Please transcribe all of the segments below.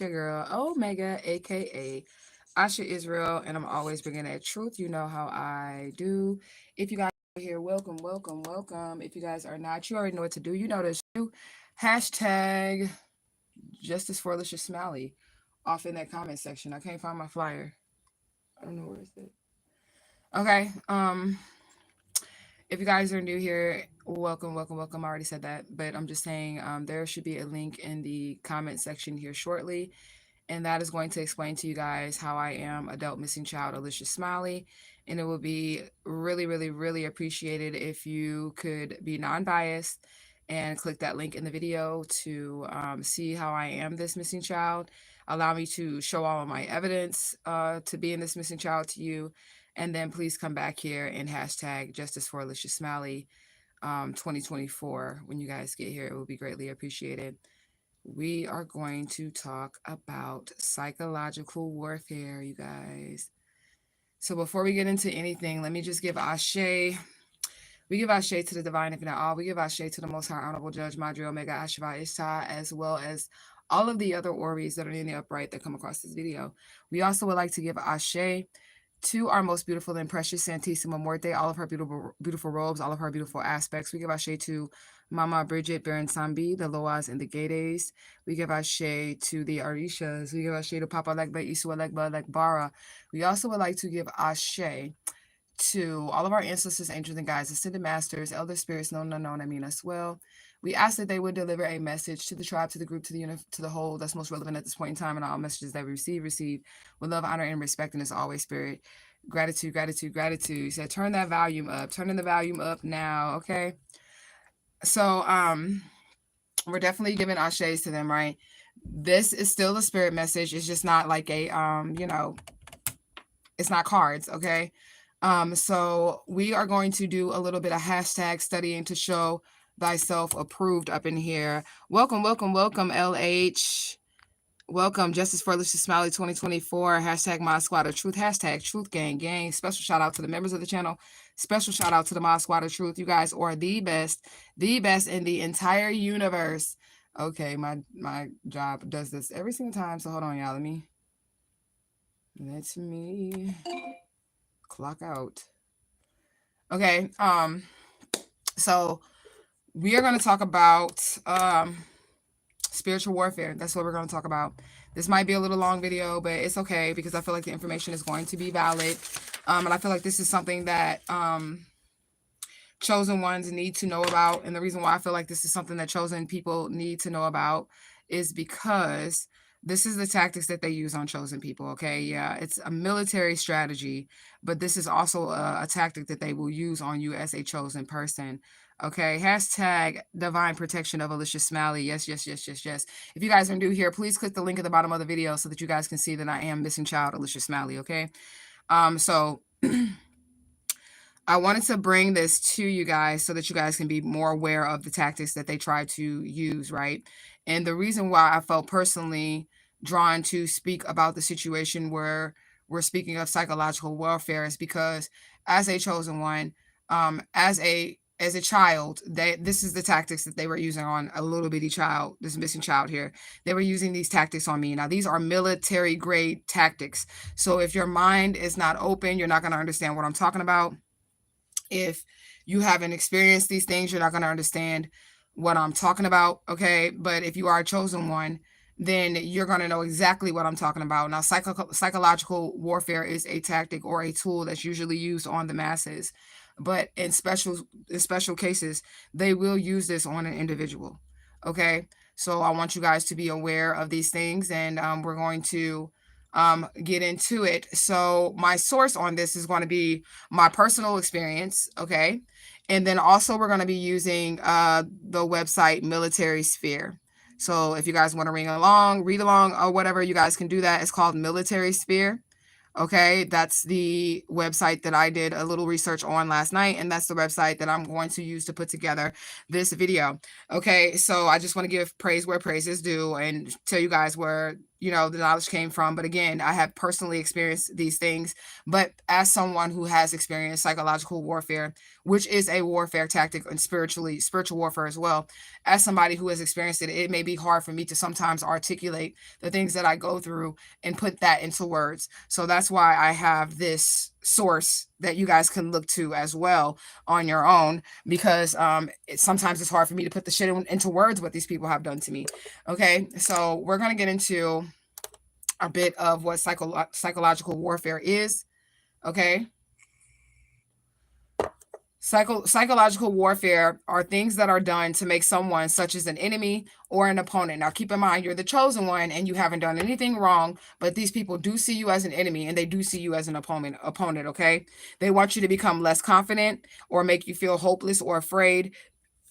your girl Omega, aka Asha Israel, and I'm always bringing that truth. You know how I do. If you guys are here, welcome, welcome, welcome. If you guys are not, you already know what to do. You know this. Hashtag Justice for Alicia Smiley off in that comment section. I can't find my flyer. I don't know where it's at. Okay. If you guys are new here, welcome, welcome, welcome. I already said that, but I'm just saying there should be a link in the comment section here shortly. And that is going to explain to you guys how I am adult missing child Alicia Smiley. And it will be really, really, really appreciated if you could be non-biased and click that link in the video to see how I am this missing child. Allow me to show all of my evidence to being this missing child to you. And then please come back here and hashtag Justice for Alicia Smiley 2024. When you guys get here, it will be greatly appreciated. We are going to talk about psychological warfare, you guys. So before we get into anything, let me just give Ashe. We give Ashe to the divine infinite all. We give Ashe to the most high honorable judge, Madri Omega Ashva Ishtar, as well as all of the other Oris that are in the upright that come across this video. We also would like to give Ashe to our most beautiful and precious Santissima Muerte, all of her beautiful, beautiful robes, all of her beautiful aspects. We give Ashe to Mama Bridget, Baron Sambi, the Loas, and the Gades. We give Ashe to the Orishas. We give Ashe to Papa Legba, Isu Legba, Legbara. We also would like to give Ashe to all of our ancestors, angels, and guides, ascended masters, elder spirits, known and unknown, I mean as well. We ask that they would deliver a message to the tribe, to the group, to the unit, to the whole that's most relevant at this point in time, and all messages that we receive with love, honor, and respect, and as always, spirit. Gratitude, gratitude, gratitude. So turn that volume up. Turning the volume up now, okay? So we're definitely giving ashes to them, right? This is still a spirit message. It's just not like a it's not cards, okay? So we are going to do a little bit of hashtag studying to show thyself approved up in here. Welcome, welcome, welcome, LH. Welcome, Justice for Alicia Smiley 2024. Hashtag Mod Squad of Truth. Hashtag Truth Gang. Gang. Special shout out to the members of the channel. Special shout out to the Mod Squad of Truth. You guys are the best in the entire universe. Okay, my job does this every single time. So hold on, y'all. Let me clock out. Okay. So we are going to talk about spiritual warfare. That's what we're going to talk about. This might be a little long video, but it's okay because I feel like the information is going to be valid. And I feel like this is something that chosen ones need to know about. And the reason why I feel like this is something that chosen people need to know about is because this is the tactics that they use on chosen people. Okay. Yeah. It's a military strategy, but this is also a tactic that they will use on you as a chosen person. Okay, hashtag divine protection of Alicia Smiley. Yes, yes, yes, yes, yes. If you guys are new here, please click the link at the bottom of the video so that you guys can see that I am missing child Alicia Smiley. Okay, so I wanted to bring this to you guys so that you guys can be more aware of the tactics that they try to use, right? And the reason why I felt personally drawn to speak about the situation where we're speaking of psychological warfare is because as a chosen one, as a child, this is the tactics that they were using on a little bitty child, this missing child here. They were using these tactics on me. Now, these are military grade tactics. So if your mind is not open, you're not going to understand what I'm talking about. If you haven't experienced these things, you're not going to understand what I'm talking about. Okay. But if you are a chosen one, then you're going to know exactly what I'm talking about. Now, psychological warfare is a tactic or a tool that's usually used on the masses. But in special cases, they will use this on an individual. Okay. So I want you guys to be aware of these things, and we're going to get into it. So my source on this is going to be my personal experience. Okay. And then also we're going to be using the website Military Sphere. So if you guys want to read along or whatever, you guys can do that. It's called Military Sphere. Okay, that's the website that I did a little research on last night, and that's the website that I'm going to use to put together this video. Okay, so I just want to give praise where praise is due and tell you guys where, you know, the knowledge came from. But again, I have personally experienced these things. But as someone who has experienced psychological warfare, which is a warfare tactic, and spiritual warfare as well, as somebody who has experienced it, it may be hard for me to sometimes articulate the things that I go through and put that into words. So that's why I have this source that you guys can look to as well on your own, because sometimes it's hard for me to put the shit into words what these people have done to me. Okay, so we're going to get into a bit of what psychological warfare is. Okay. Psychological warfare are things that are done to make someone, such as an enemy or an opponent. Now, keep in mind, you're the chosen one and you haven't done anything wrong, but these people do see you as an enemy and they do see you as an opponent, okay? They want you to become less confident or make you feel hopeless or afraid,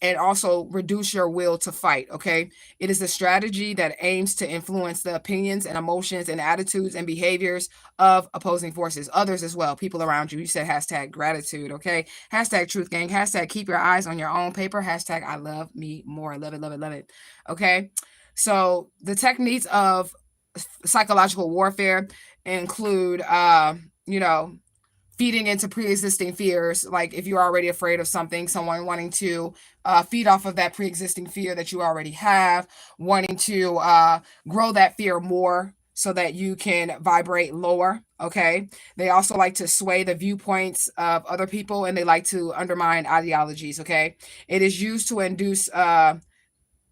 and also reduce your will to fight, okay? It is a strategy that aims to influence the opinions and emotions and attitudes and behaviors of opposing forces, others as well, people around you. You said hashtag gratitude, okay? Hashtag truth gang, hashtag keep your eyes on your own paper, hashtag I love me more, love it, love it, love it, okay? So the techniques of psychological warfare include, you know, feeding into pre-existing fears. Like if you're already afraid of something, someone wanting to feed off of that pre-existing fear that you already have, wanting to grow that fear more so that you can vibrate lower. Okay. They also like to sway the viewpoints of other people, and they like to undermine ideologies. Okay. It is used to induce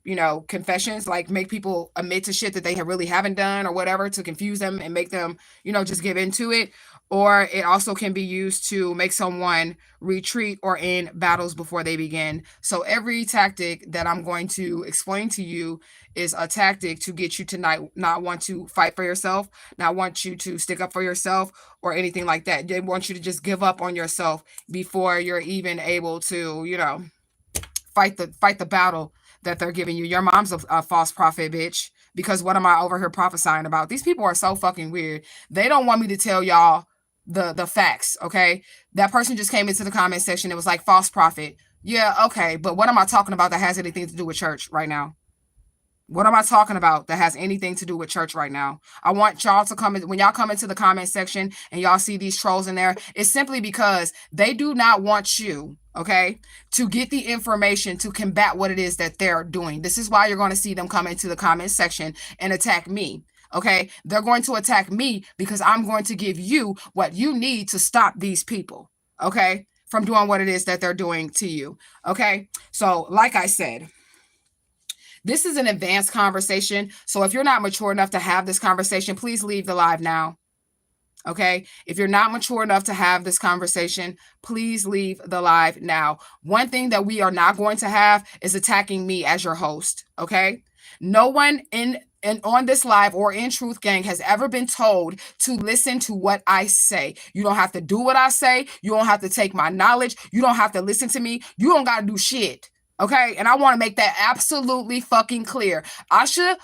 you know, confessions, like make people admit to shit that they really haven't done or whatever, to confuse them and make them, you know, just give into it. Or it also can be used to make someone retreat or end battles before they begin. So every tactic that I'm going to explain to you is a tactic to get you to not want to fight for yourself, not want you to stick up for yourself or anything like that. They want you to just give up on yourself before you're even able to, you know, fight the battle that they're giving you. Your mom's a false prophet, bitch. Because what am I over here prophesying about? These people are so fucking weird. They don't want me to tell y'all the facts, okay? That person just came into the comment section. It was like false prophet. Yeah, okay. But what am I talking about that has anything to do with church right now? What am I talking about that has anything to do with church right now? I want y'all to come in. When y'all come into the comment section and y'all see these trolls in there, it's simply because they do not want you, okay, to get the information to combat what it is that they're doing. This is why you're going to see them come into the comment section and attack me. Okay, they're going to attack me because I'm going to give you what you need to stop these people, okay, from doing what it is that they're doing to you. Okay, so like I said, this is an advanced conversation. So if you're not mature enough to have this conversation, please leave the live now. Okay. If you're not mature enough to have this conversation, please leave the live now. One thing that we are not going to have is attacking me as your host. Okay. No one on this live or in Truth Gang has ever been told to listen to what I say. You don't have to do what I say. You don't have to take my knowledge. You don't have to listen to me. You don't got to do shit. Okay, and I want to make that absolutely fucking clear. Asha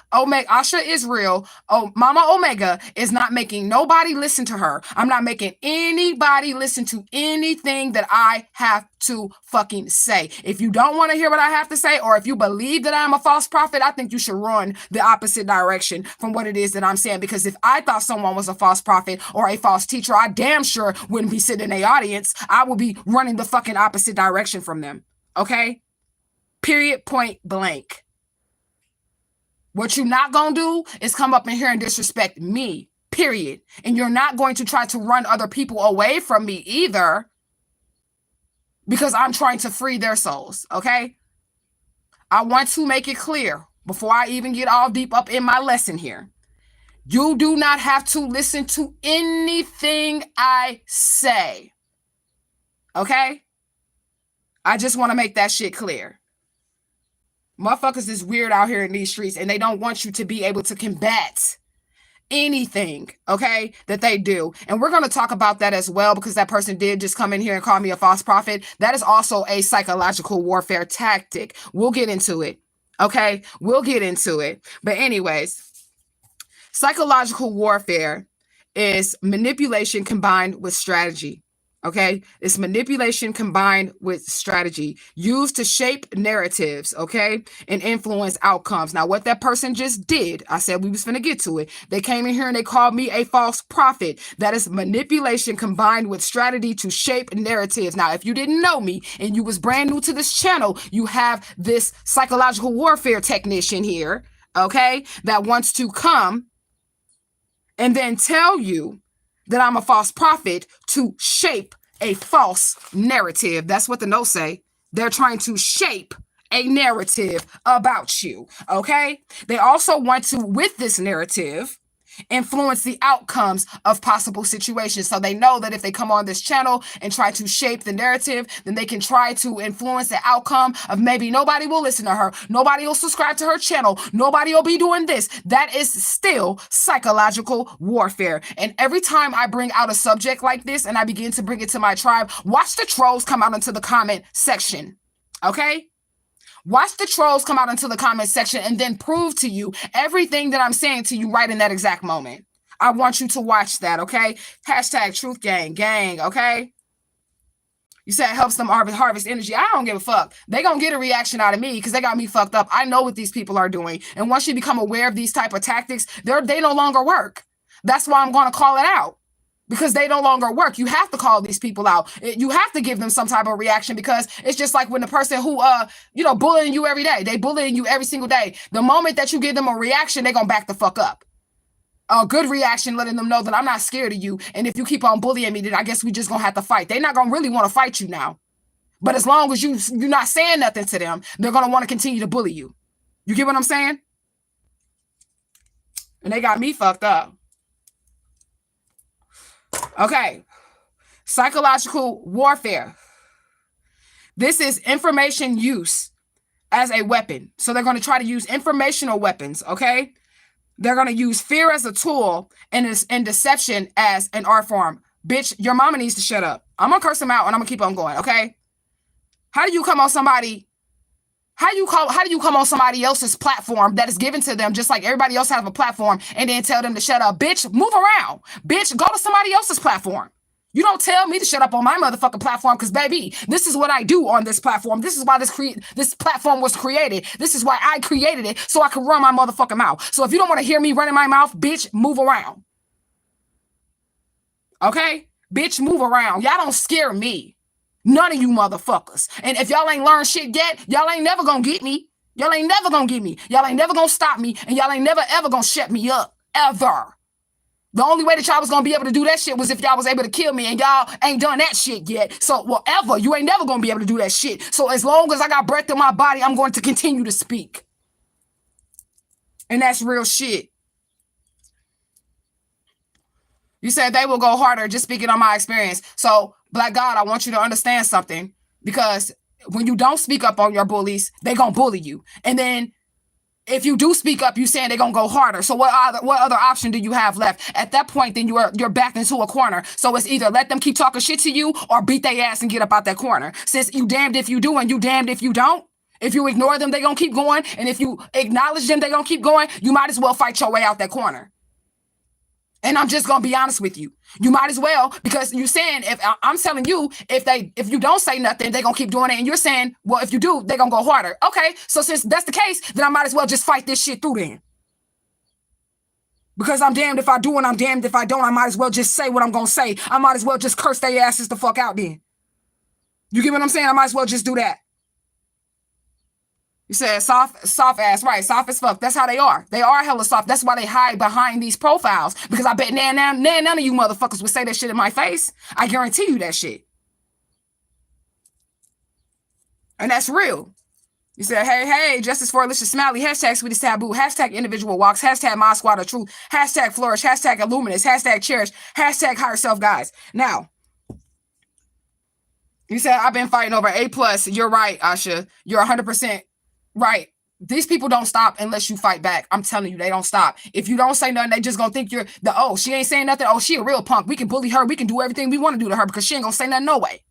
Israel, Mama Omega is not making nobody listen to her. I'm not making anybody listen to anything that I have to fucking say. If you don't want to hear what I have to say, or if you believe that I'm a false prophet, I think you should run the opposite direction from what it is that I'm saying. Because if I thought someone was a false prophet or a false teacher, I damn sure wouldn't be sitting in the audience. I would be running the fucking opposite direction from them. Okay? Period, point blank. What you're not going to do is come up in here and disrespect me, period. And you're not going to try to run other people away from me either, because I'm trying to free their souls, okay? I want to make it clear before I even get all deep up in my lesson here. You do not have to listen to anything I say, okay? I just want to make that shit clear. Motherfuckers is weird out here in these streets, and they don't want you to be able to combat anything, okay, that they do. And we're going to talk about that as well, because that person did just come in here and call me a false prophet. That is also a psychological warfare tactic. We'll get into it, okay? We'll get into it. But anyways, psychological warfare is manipulation combined with strategy, Okay, it's manipulation combined with strategy used to shape narratives, okay, and influence outcomes. Now, what that person just did, I said we was finna get to it. They came in here and they called me a false prophet. That is manipulation combined with strategy to shape narratives. Now, if you didn't know me and you was brand new to this channel, you have this psychological warfare technician here, okay, that wants to come and then tell you that I'm a false prophet to shape a false narrative. That's what the notes say. They're trying to shape a narrative about you, okay? They also want to, with this narrative, influence the outcomes of possible situations. So they know that if they come on this channel and try to shape the narrative, then they can try to influence the outcome of maybe nobody will listen to her, nobody will subscribe to her channel, nobody will be doing this. That is still psychological warfare. And every time I bring out a subject like this and I begin to bring it to my tribe, watch the trolls come out into the comment section, okay? Watch the trolls come out into the comment section and then prove to you everything that I'm saying to you right in that exact moment. I want you to watch that, okay? Hashtag truthgang, okay? You said it helps them harvest energy. I don't give a fuck. They gonna get a reaction out of me because they got me fucked up. I know what these people are doing. And once you become aware of these type of tactics, they no longer work. That's why I'm going to call it out. Because they no longer work. You have to call these people out. You have to give them some type of reaction because it's just like when the person who, bullying you every day, they bullying you every single day. The moment that you give them a reaction, they're going to back the fuck up. A good reaction, letting them know that I'm not scared of you. And if you keep on bullying me, then I guess we just going to have to fight. They're not going to really want to fight you now. But as long as you're not saying nothing to them, they're going to want to continue to bully you. You get what I'm saying? And they got me fucked up. Okay, psychological warfare. This is information use as a weapon. So they're going to try to use informational weapons, okay? They're going to use fear as a tool and deception as an art form. Bitch, your mama needs to shut up. I'm going to curse them out and I'm going to keep on going, okay? How do you come on somebody else's platform that is given to them just like everybody else have a platform and then tell them to shut up? Bitch, move around. Bitch, go to somebody else's platform. You don't tell me to shut up on my motherfucking platform because, baby, this is what I do on this platform. This is why this platform was created. This is why I created it so I can run my motherfucking mouth. So if you don't want to hear me running my mouth, bitch, move around. Okay? Bitch, move around. Y'all don't scare me. None of you motherfuckers. And if y'all ain't learned shit yet, y'all ain't never gonna get me. Y'all ain't never gonna get me. Y'all ain't never gonna stop me. And y'all ain't never ever gonna shut me up. Ever. The only way that y'all was gonna be able to do that shit was if y'all was able to kill me, and y'all ain't done that shit yet. So whatever, you ain't never gonna be able to do that shit. So as long as I got breath in my body, I'm going to continue to speak. And that's real shit. You said they will go harder, just speaking on my experience. So, Black God, I want you to understand something, because when you don't speak up on your bullies, they gonna bully you. And then if you do speak up, you saying they're gonna go harder. So what other option do you have left? At that point, then you're backed into a corner. So it's either let them keep talking shit to you or beat their ass and get up out that corner. Since you damned if you do and you damned if you don't. If you ignore them, they gonna keep going. And if you acknowledge them, they gonna keep going. You might as well fight your way out that corner. And I'm just gonna be honest with you. You might as well, because you're saying, if I'm telling you, if you don't say nothing, they're gonna keep doing it. And you're saying, well, if you do, they're gonna go harder. Okay, so since that's the case, then I might as well just fight this shit through then. Because I'm damned if I do and I'm damned if I don't. I might as well just say what I'm gonna say. I might as well just curse their asses the fuck out then. You get what I'm saying? I might as well just do that. You said soft ass, right? Soft as fuck. That's how they are. They are hella soft. That's why they hide behind these profiles. Because I bet none of you motherfuckers would say that shit in my face. I guarantee you that shit. And that's real. You said, hey, justice for Alicia Smiley. Hashtag sweetest taboo. Hashtag individual walks. Hashtag my squad of truth. Hashtag flourish. Hashtag illuminous. Hashtag cherish. Hashtag higher self guys. Now, you said I've been fighting over A+. You're right, Asha. You're 100% right. These people don't stop unless you fight back. I'm telling you, they don't stop. If you don't say nothing, they just gonna think you're she ain't saying nothing. Oh, she a real punk. We can bully her. We can do everything we want to do to her because she ain't gonna say nothing no way.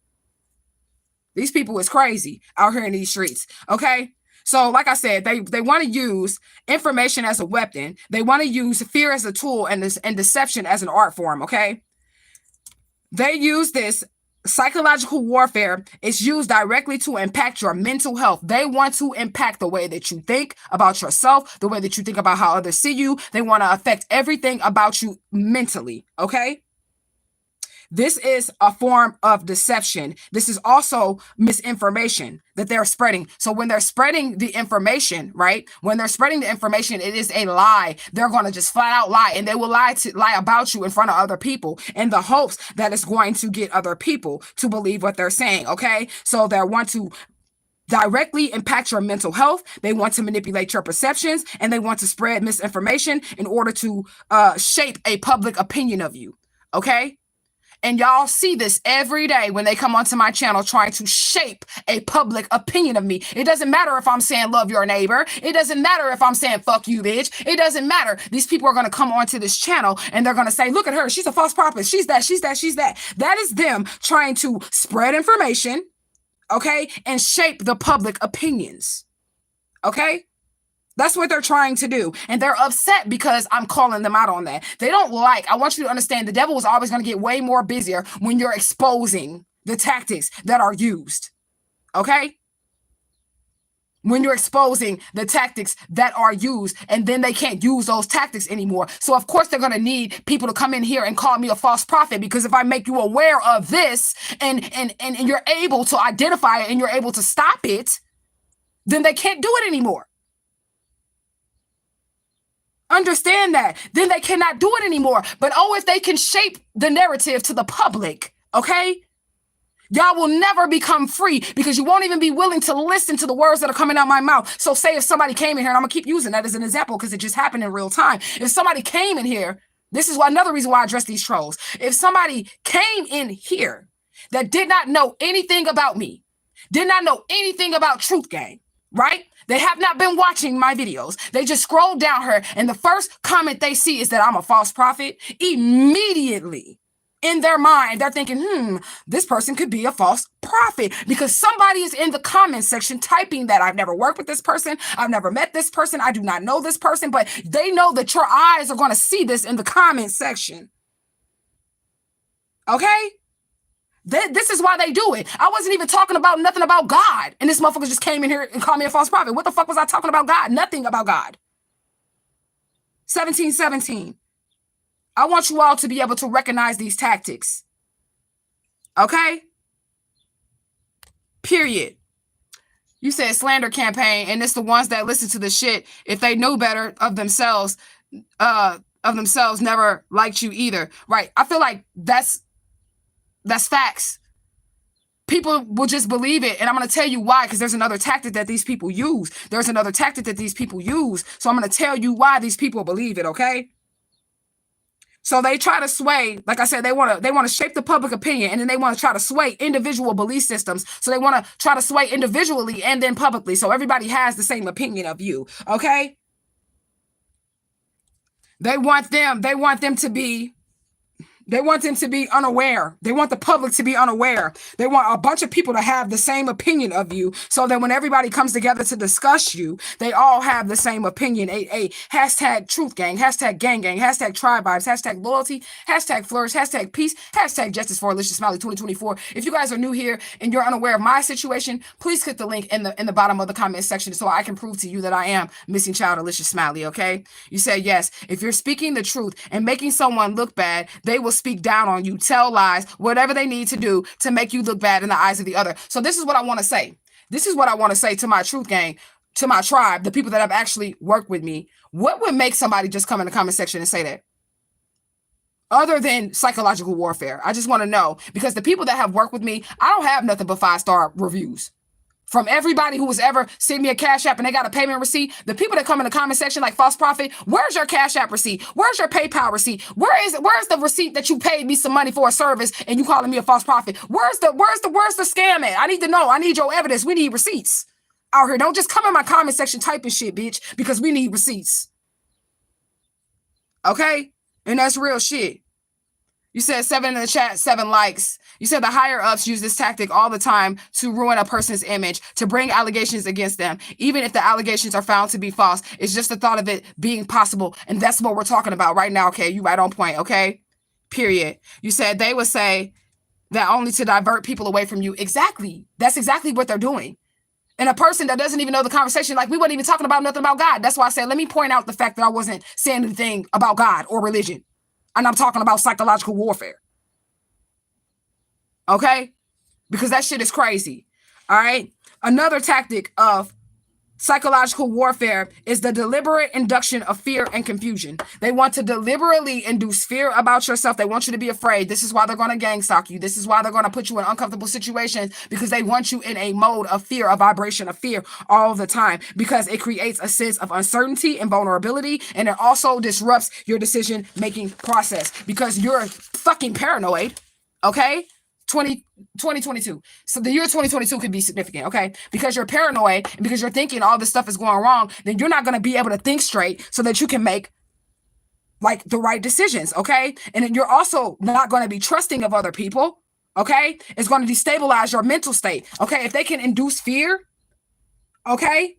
These people is crazy out here in these streets. Okay. So like I said, they want to use information as a weapon. They want to use fear as a tool and deception as an art form. Okay. They use this Psychological warfare is used directly to impact your mental health. They want to impact the way that you think about yourself, the way that you think about how others see you. They want to affect everything about you mentally, okay? This is a form of deception. This is also misinformation that they're spreading. So when they're spreading the information, right? When they're spreading the information, it is a lie. They're going to just flat out lie, and they will lie about you in front of other people in the hopes that it's going to get other people to believe what they're saying, okay? So they want to directly impact your mental health. They want to manipulate your perceptions, and they want to spread misinformation in order to shape a public opinion of you, okay? And y'all see this every day when they come onto my channel trying to shape a public opinion of me. It doesn't matter if I'm saying love your neighbor. It doesn't matter if I'm saying fuck you, bitch. It doesn't matter. These people are going to come onto this channel and they're going to say, look at her. She's a false prophet. She's that, she's that, she's that. That is them trying to spread information, okay, and shape the public opinions, okay? That's what they're trying to do. And they're upset because I'm calling them out on that. They don't like, I want you to understand, the devil is always going to get way more busier when you're exposing the tactics that are used. Okay? When you're exposing the tactics that are used, and then they can't use those tactics anymore. So of course they're going to need people to come in here and call me a false prophet, because if I make you aware of this and you're able to identify it and you're able to stop it, then they can't do it anymore. Understand that. Then they cannot do it anymore. But oh, if they can shape the narrative to the public, okay? Y'all will never become free because you won't even be willing to listen to the words that are coming out my mouth. So say if somebody came in here, and I'm going to keep using that as an example because it just happened in real time. If somebody came in here, this is another reason why I address these trolls. If somebody came in here that did not know anything about me, did not know anything about Truth Gang, right? They have not been watching my videos. They just scroll down her, and the first comment they see is that I'm a false prophet. Immediately, in their mind, they're thinking, this person could be a false prophet because somebody is in the comment section typing that. I've never worked with this person. I've never met this person. I do not know this person, but they know that your eyes are going to see this in the comment section. Okay? This is why they do it. I wasn't even talking about nothing about God. And this motherfucker just came in here and called me a false prophet. What the fuck was I talking about God? Nothing about God. 1717. I want you all to be able to recognize these tactics. Okay? Period. You said slander campaign, and it's the ones that listen to the shit. If they knew better of themselves never liked you either. Right. I feel like that's facts. People will just believe it. And I'm going to tell you why, because there's another tactic that these people use. There's another tactic that these people use. So I'm going to tell you why these people believe it, okay? So they try to sway, like I said, they want to shape the public opinion, and then they want to try to sway individual belief systems. So they want to try to sway individually and then publicly. So everybody has the same opinion of you, okay? They want them to be unaware. They want the public to be unaware. They want a bunch of people to have the same opinion of you, so that when everybody comes together to discuss you, they all have the same opinion. A hashtag truth gang, hashtag gang, hashtag tribe vibes, hashtag loyalty, hashtag flourish, hashtag peace, hashtag justice for Alicia Smiley 2024. If you guys are new here and you're unaware of my situation, please click the link in the bottom of the comment section so I can prove to you that I am missing child Alicia Smiley, okay? You said yes. If you're speaking the truth and making someone look bad, they will speak down on you, tell lies, whatever they need to do to make you look bad in the eyes of the other. So this is what I want to say. This is what I want to say to my truth gang, to my tribe, the people that have actually worked with me. What would make somebody just come in the comment section and say that? Other than psychological warfare. I just want to know, because the people that have worked with me, I don't have nothing but 5-star reviews. From everybody who has ever sent me a Cash App and they got a payment receipt, the people that come in the comment section like false prophet, where's your Cash App receipt? Where's your PayPal receipt? Where's the receipt that you paid me some money for a service and you calling me a false prophet? Where's the scam at? I need to know. I need your evidence. We need receipts out here. Don't just come in my comment section typing shit, bitch, because we need receipts. Okay? And that's real shit. You said 7 in the chat, 7 likes. You said the higher ups use this tactic all the time to ruin a person's image, to bring allegations against them. Even if the allegations are found to be false, it's just the thought of it being possible. And that's what we're talking about right now, okay? You right on point, okay? Period. You said they would say, that only to divert people away from you. Exactly. That's exactly what they're doing. And a person that doesn't even know the conversation, like we weren't even talking about nothing about God. That's why I said, let me point out the fact that I wasn't saying anything about God or religion. And I'm talking about psychological warfare. Okay? Because that shit is crazy. All right? Another tactic of psychological warfare is the deliberate induction of fear and confusion. They want to deliberately induce fear about yourself. They want you to be afraid. This is why they're going to gang stalk you. This is why they're going to put you in uncomfortable situations, because they want you in a mode of fear, a vibration of fear all the time, because it creates a sense of uncertainty and vulnerability. And it also disrupts your decision-making process because you're fucking paranoid. Okay? 2022. So the year 2022 could be significant, okay? Because you're paranoid and because you're thinking all this stuff is going wrong, then you're not going to be able to think straight so that you can make like the right decisions, okay? And then you're also not going to be trusting of other people, okay? It's going to destabilize your mental state, okay? If they can induce fear, okay,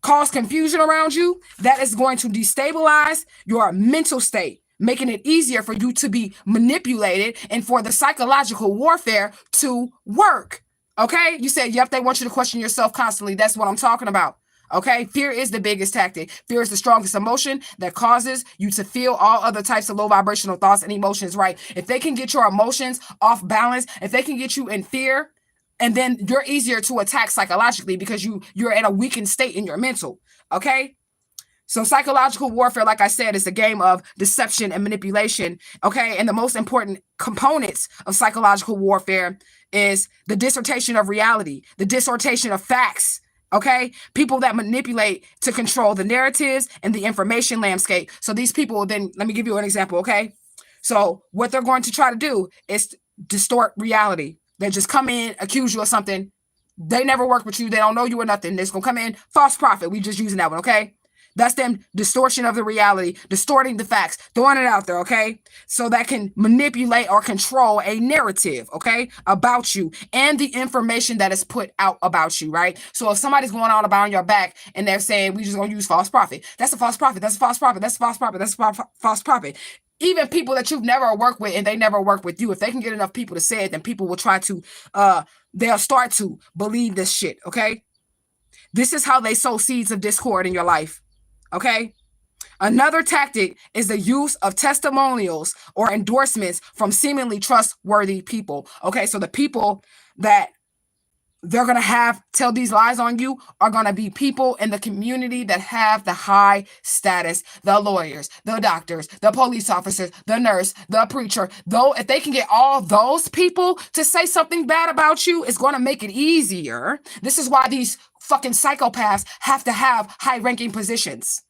cause confusion around you, that is going to destabilize your mental state, making it easier for you to be manipulated and for the psychological warfare to work. Okay? You said, yep, they want you to question yourself constantly. That's what I'm talking about. Okay? Fear is the biggest tactic. Fear is the strongest emotion that causes you to feel all other types of low vibrational thoughts and emotions, right? If they can get your emotions off balance, if they can get you in fear, and then you're easier to attack psychologically because you're in a weakened state in your mental. Okay? So psychological warfare, like I said, is a game of deception and manipulation, okay? And the most important components of psychological warfare is the distortion of reality, the distortion of facts, okay? People that manipulate to control the narratives and the information landscape. So these people, then let me give you an example, okay? So what they're going to try to do is distort reality. They just come in, accuse you of something. They never work with you. They don't know you or nothing. They're just going to come in, false prophet. We just using that one, okay? That's them distortion of the reality, distorting the facts, throwing it out there, okay? So that can manipulate or control a narrative, okay, about you and the information that is put out about you, right? So if somebody's going on about your back and they're saying, we just going to use false prophet, that's a false prophet, that's a false prophet, that's a false prophet, that's a false prophet. Even people that you've never worked with and they never work with you, if they can get enough people to say it, then people will try to, they'll start to believe this shit, okay? This is how they sow seeds of discord in your life. Okay. Another tactic is the use of testimonials or endorsements from seemingly trustworthy people. Okay. So the people that they're going to have tell these lies on you are going to be people in the community that have the high status, the lawyers, the doctors, the police officers, the nurse, the preacher. Though if they can get all those people to say something bad about you, it's going to make it easier. This is why these fucking psychopaths have to have high-ranking positions.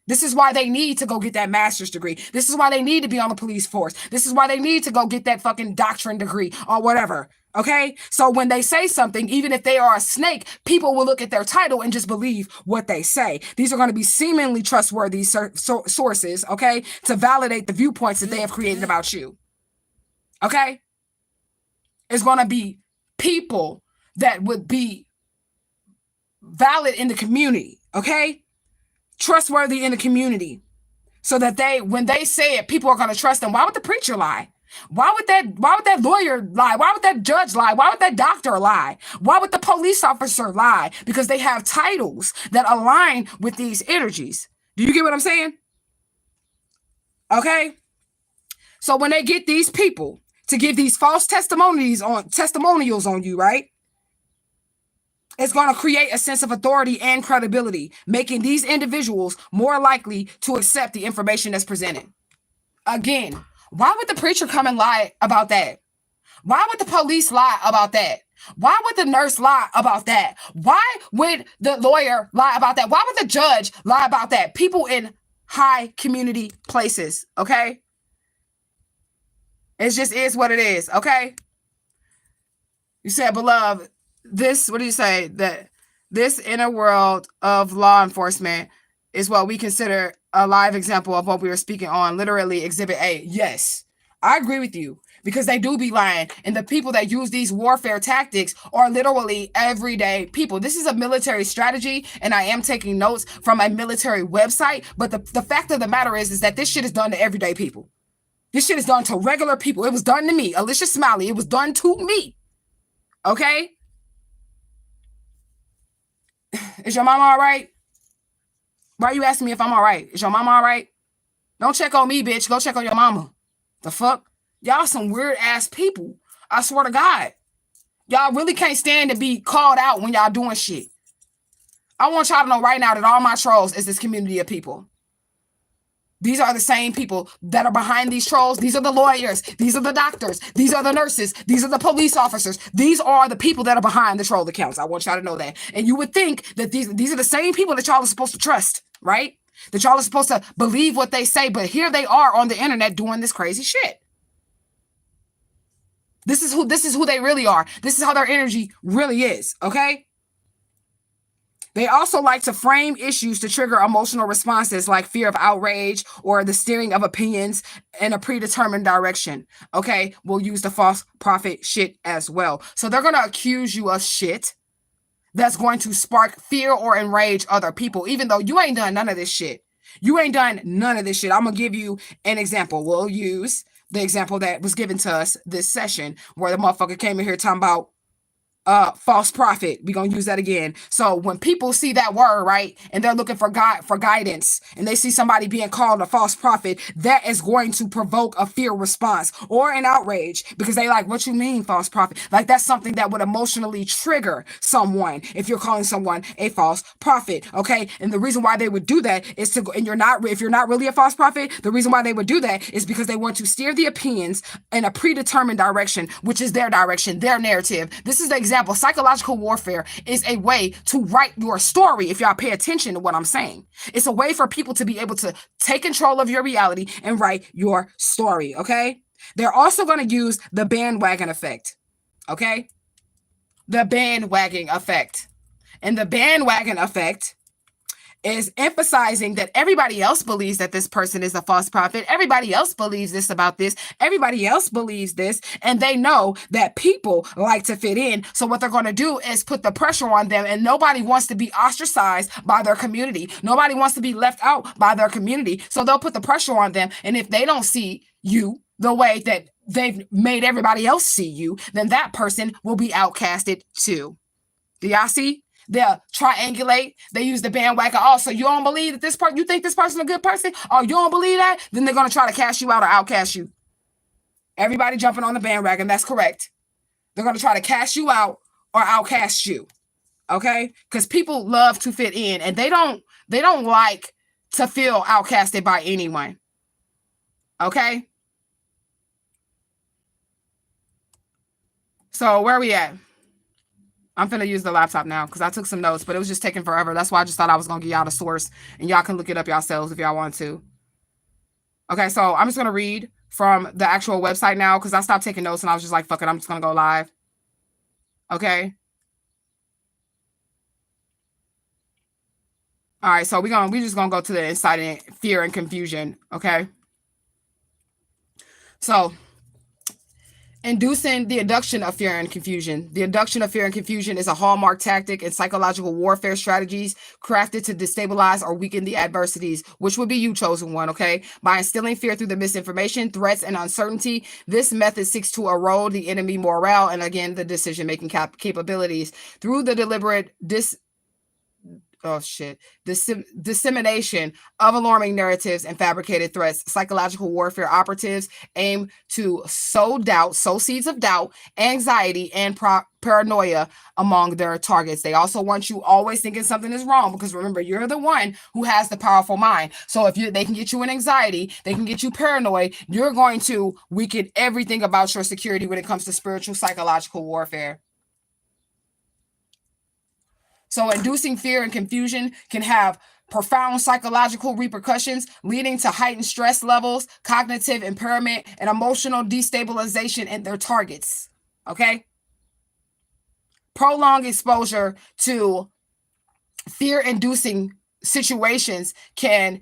This is why they need to go get that master's degree. This is why they need to be on the police force. This is why they need to go get that fucking doctorate degree or whatever. Okay? So when they say something, even if they are a snake, people will look at their title and just believe what they say. These are going to be seemingly trustworthy sources, okay, to validate the viewpoints that they have created about you. Okay? It's going to be people that would be valid in the community, okay? Trustworthy in the community, so that when they say it, people are going to trust them. Why would the preacher lie? Why would that lawyer lie? Why would that judge lie? Why would that doctor lie? Why would the police officer lie? Because they have titles that align with these energies. Do you get what I'm saying? Okay. So when they get these people to give these false testimonials on you, right? It's going to create a sense of authority and credibility, making these individuals more likely to accept the information that's presented. Again, why would the preacher come and lie about that? Why would the police lie about that? Why would the nurse lie about that? Why would the lawyer lie about that? Why would the judge lie about that? People in high community places, okay? It just is what it is, okay? You said, beloved, what do you say? That this inner world of law enforcement is what we consider a live example of what we were speaking on, literally Exhibit A. Yes, I agree with you, because they do be lying. And the people that use these warfare tactics are literally everyday people. This is a military strategy, and I am taking notes from a military website. But the fact of the matter is that this shit is done to everyday people. This shit is done to regular people. It was done to me. Alicia Smiley. It was done to me. Okay? Is your mama all right? Why are you asking me if I'm all right? Is your mama all right? Don't check on me, bitch. Go check on your mama. The fuck? Y'all some weird ass people. I swear to God. Y'all really can't stand to be called out when y'all doing shit. I want y'all to know right now that all my trolls is this community of people. These are the same people that are behind these trolls. These are the lawyers. These are the doctors. These are the nurses. These are the police officers. These are the people that are behind the troll accounts. I want y'all to know that. And you would think that these are the same people that y'all are supposed to trust, right? That y'all are supposed to believe what they say, but here they are on the internet doing this crazy shit. This is who they really are. This is how their energy really is, okay? They also like to frame issues to trigger emotional responses like fear of outrage or the steering of opinions in a predetermined direction. Okay, we'll use the false prophet shit as well. So they're going to accuse you of shit that's going to spark fear or enrage other people, even though you ain't done none of this shit. You ain't done none of this shit. I'm going to give you an example. We'll use the example that was given to us this session where the motherfucker came in here talking about false prophet. We're gonna use that again. So when people see that word, right, and they're looking for God for guidance, and they see somebody being called a false prophet, that is going to provoke a fear response or an outrage because they like, what you mean false prophet? Like that's something that would emotionally trigger someone if you're calling someone a false prophet. Okay, and the reason why they would do that is to, and if you're not really a false prophet, the reason why they would do that is because they want to steer the opinions in a predetermined direction, which is their direction, their narrative. This is the example. Psychological warfare is a way to write your story if y'all pay attention to what I'm saying. It's a way for people to be able to take control of your reality and write your story, okay? They're also going to use the bandwagon effect, okay? The bandwagon effect. And the bandwagon effect is emphasizing that everybody else believes that this person is a false prophet. Everybody else believes this about this. Everybody else believes this. And they know that people like to fit in. So what they're going to do is put the pressure on them. And nobody wants to be ostracized by their community. Nobody wants to be left out by their community. So they'll put the pressure on them. And if they don't see you the way that they've made everybody else see you, then that person will be outcasted too. Do y'all see? They'll triangulate. They use the bandwagon. Oh, so you don't believe that this person, you think this person's a good person? Oh, you don't believe that? Then they're going to try to cast you out or outcast you. Everybody jumping on the bandwagon. That's correct. They're going to try to cast you out or outcast you. Okay? Because people love to fit in and they don't like to feel outcasted by anyone. Okay? So where are we at? I'm finna use the laptop now because I took some notes, but it was just taking forever. That's why I just thought I was going to give y'all the source and y'all can look it up yourselves if y'all want to. Okay, so I'm just going to read from the actual website now because I stopped taking notes and I was just like, fuck it, I'm just going to go live. Okay. All right, so we just going to go to the inciting fear and confusion, okay? So inducing the induction of fear and confusion. The induction of fear and confusion is a hallmark tactic in psychological warfare strategies crafted to destabilize or weaken the adversities, which would be you, chosen one, okay? By instilling fear through the misinformation, threats, and uncertainty, this method seeks to erode the enemy morale and, again, the decision-making capabilities through the deliberate dissemination of alarming narratives and fabricated threats. Psychological warfare operatives aim to sow seeds of doubt, anxiety, and paranoia among their targets. They also want you always thinking something is wrong because remember, you're the one who has the powerful mind. So if they can get you in anxiety, they can get you paranoid, you're going to weaken everything about your security when it comes to spiritual psychological warfare. So inducing fear and confusion can have profound psychological repercussions, leading to heightened stress levels, cognitive impairment, and emotional destabilization in their targets. Okay? Prolonged exposure to fear-inducing situations can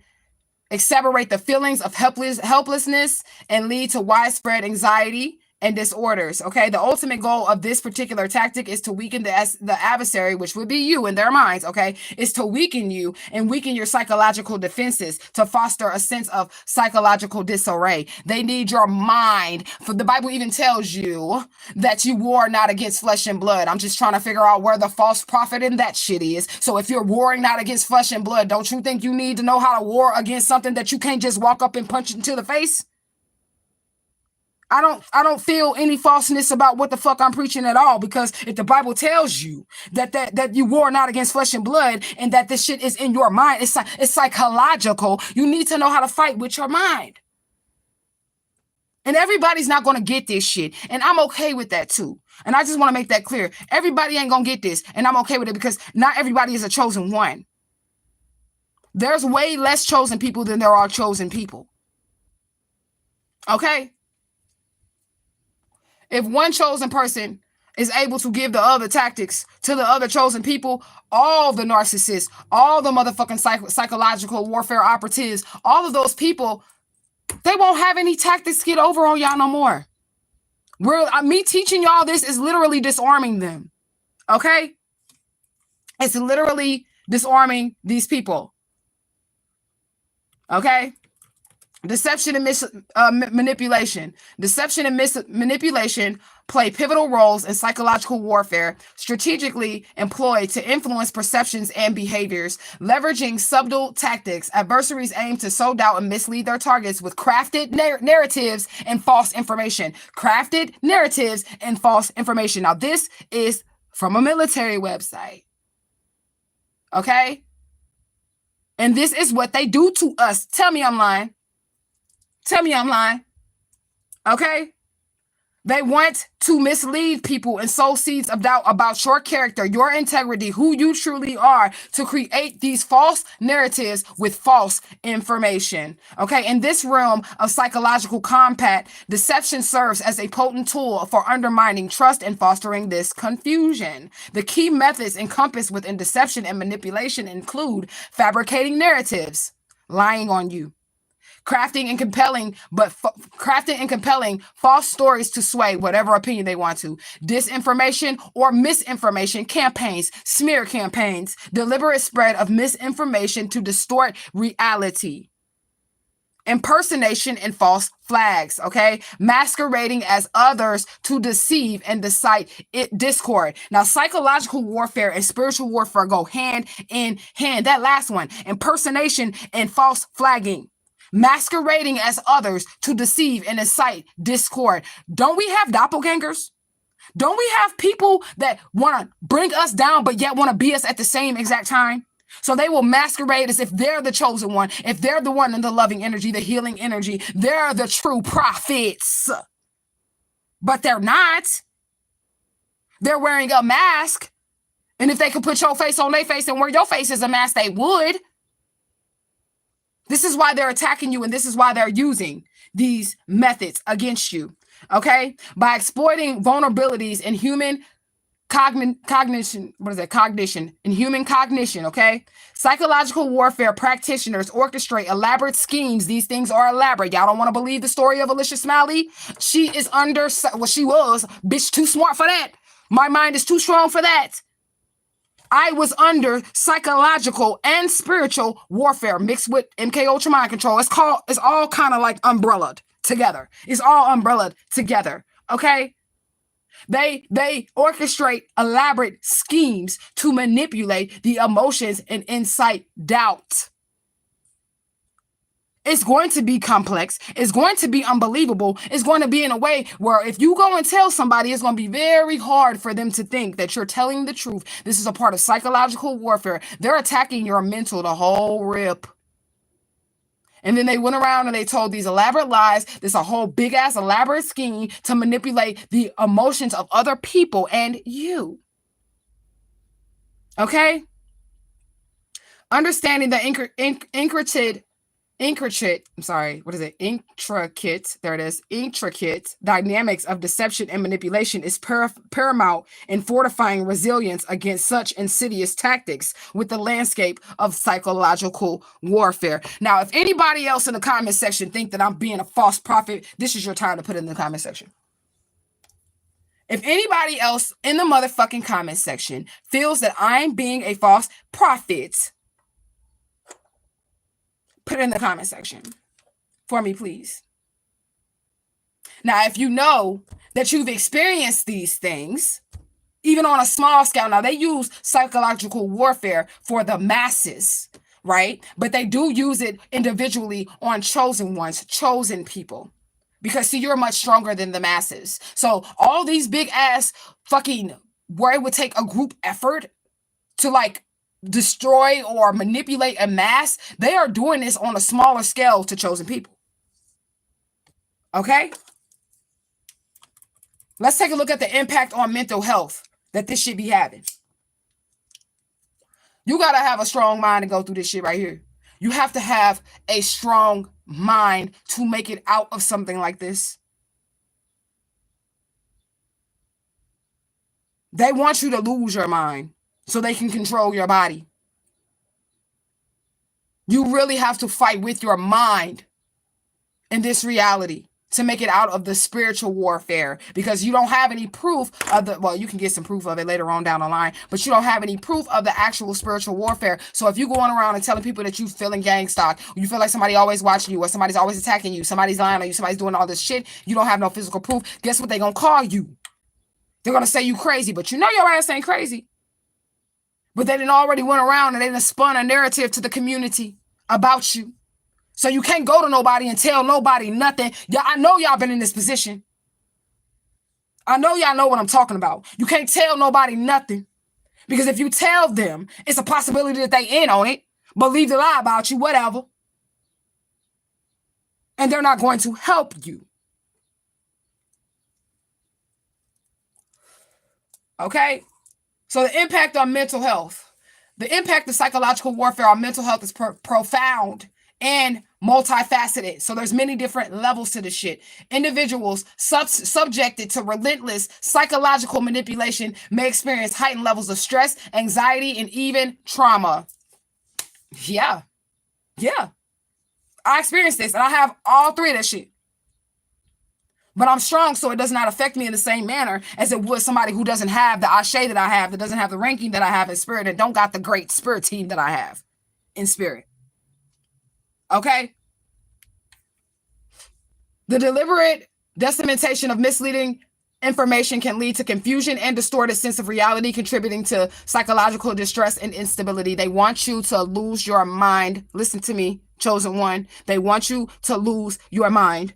exacerbate the feelings of helplessness and lead to widespread anxiety and disorders. Okay, the ultimate goal of this particular tactic is to weaken the adversary, which would be you in their minds. Okay, is to weaken you and weaken your psychological defenses, to foster a sense of psychological disarray. They need your mind. For the Bible even tells you that you war not against flesh and blood. I'm just trying to figure out where the false prophet in that shit is. So if you're warring not against flesh and blood, don't you think you need to know how to war against something that you can't just walk up and punch it into the face? I don't feel any falseness about what the fuck I'm preaching at all, because if the Bible tells you that you war not against flesh and blood, and that this shit is in your mind, it's psychological. You need to know how to fight with your mind. And everybody's not going to get this shit, and I'm okay with that too. And I just want to make that clear. Everybody ain't going to get this, and I'm okay with it, because not everybody is a chosen one. There's way less chosen people than there are chosen people. Okay? If one chosen person is able to give the other tactics to the other chosen people, all the narcissists, all the motherfucking psychological warfare operatives, all of those people, they won't have any tactics to get over on y'all no more. Me teaching y'all this is literally disarming them. Okay? It's literally disarming these people. Okay? Deception and manipulation. Deception and manipulation play pivotal roles in psychological warfare, strategically employed to influence perceptions and behaviors. Leveraging subtle tactics, adversaries aim to sow doubt and mislead their targets with crafted narratives and false information. Crafted narratives and false information. Now, this is from a military website. Okay? And this is what they do to us. Tell me I'm lying. Tell me I'm lying. Okay? They want to mislead people and sow seeds of doubt about your character, your integrity, who you truly are, to create these false narratives with false information. Okay? In this realm of psychological combat, deception serves as a potent tool for undermining trust and fostering this confusion. The key methods encompassed within deception and manipulation include fabricating narratives, lying on you, crafting and compelling false stories to sway whatever opinion they want to, disinformation or misinformation campaigns, smear campaigns, deliberate spread of misinformation to distort reality, impersonation and false flags, okay? Masquerading as others to deceive and incite discord. Now, psychological warfare and spiritual warfare go hand in hand. That last one, impersonation and false flagging. Masquerading as others to deceive and incite discord. Don't we have doppelgangers? Don't we have people that want to bring us down but yet want to be us at the same exact time? So they will masquerade as if they're the chosen one, if they're the one in the loving energy, the healing energy, they're the true prophets. But they're not. They're wearing a mask. And if they could put your face on their face and wear your face as a mask, they would. This is why they're attacking you, and this is why they're using these methods against you, okay? By exploiting vulnerabilities in human cognition, in human cognition, okay? Psychological warfare practitioners orchestrate elaborate schemes. These things are elaborate. Y'all don't want to believe the story of Alicia Smiley? She is she was, bitch, too smart for that. My mind is too strong for that. I was under psychological and spiritual warfare mixed with MK Ultra mind control. It's all kind of like umbrellaed together. It's all umbrellaed together. Okay? They orchestrate elaborate schemes to manipulate the emotions and incite doubt. It's going to be complex. It's going to be unbelievable. It's going to be in a way where if you go and tell somebody, it's going to be very hard for them to think that you're telling the truth. This is a part of psychological warfare. They're attacking your mental the whole rip. And then they went around and they told these elaborate lies. This a whole big ass elaborate scheme to manipulate the emotions of other people and you. Okay? Understanding the intricate dynamics of deception and manipulation is paramount in fortifying resilience against such insidious tactics with the landscape of psychological warfare. Now, if anybody else in the comment section think that I'm being a false prophet, this is your time to put it in the comment section. If anybody else in the motherfucking comment section feels that I'm being a false prophet, put it in the comment section for me, please. Now, if you know that you've experienced these things, even on a small scale, now they use psychological warfare for the masses, right? But they do use it individually on chosen ones, chosen people. Because, see, you're much stronger than the masses. So all these big ass fucking, where it would take a group effort to like destroy or manipulate a mass, they are doing this on a smaller scale to chosen people. Okay? Let's take a look at the impact on mental health that this shit be having. You got to have a strong mind to go through this shit right here. You have to have a strong mind to make it out of something like this. They want you to lose your mind so they can control your body. You really have to fight with your mind in this reality to make it out of the spiritual warfare, because you don't have any proof of the, well, you can get some proof of it later on down the line, but you don't have any proof of the actual spiritual warfare. So if you're going around and telling people that you feeling gang stalk, you feel like somebody always watching you, or somebody's always attacking you, somebody's lying on you, somebody's doing all this shit, you don't have no physical proof, guess what they're going to call you? They're going to say you crazy, but you know your ass ain't crazy. But they done already went around and they done spun a narrative to the community about you. So you can't go to nobody and tell nobody nothing. Yeah, I know y'all been in this position. I know y'all know what I'm talking about. You can't tell nobody nothing. Because if you tell them, it's a possibility that they in on it, believe the lie about you, whatever. And they're not going to help you. Okay? So the impact on mental health. The impact of psychological warfare on mental health is profound and multifaceted. So there's many different levels to this shit. Individuals subjected to relentless psychological manipulation may experience heightened levels of stress, anxiety, and even trauma. Yeah. I experienced this, and I have all three of that shit. But I'm strong, so it does not affect me in the same manner as it would somebody who doesn't have the ashe that I have, that doesn't have the ranking that I have in spirit, and don't got the great spirit team that I have in spirit. Okay? The deliberate dissemination of misleading information can lead to confusion and distorted sense of reality, contributing to psychological distress and instability. They want you to lose your mind. Listen to me, chosen one. They want you to lose your mind.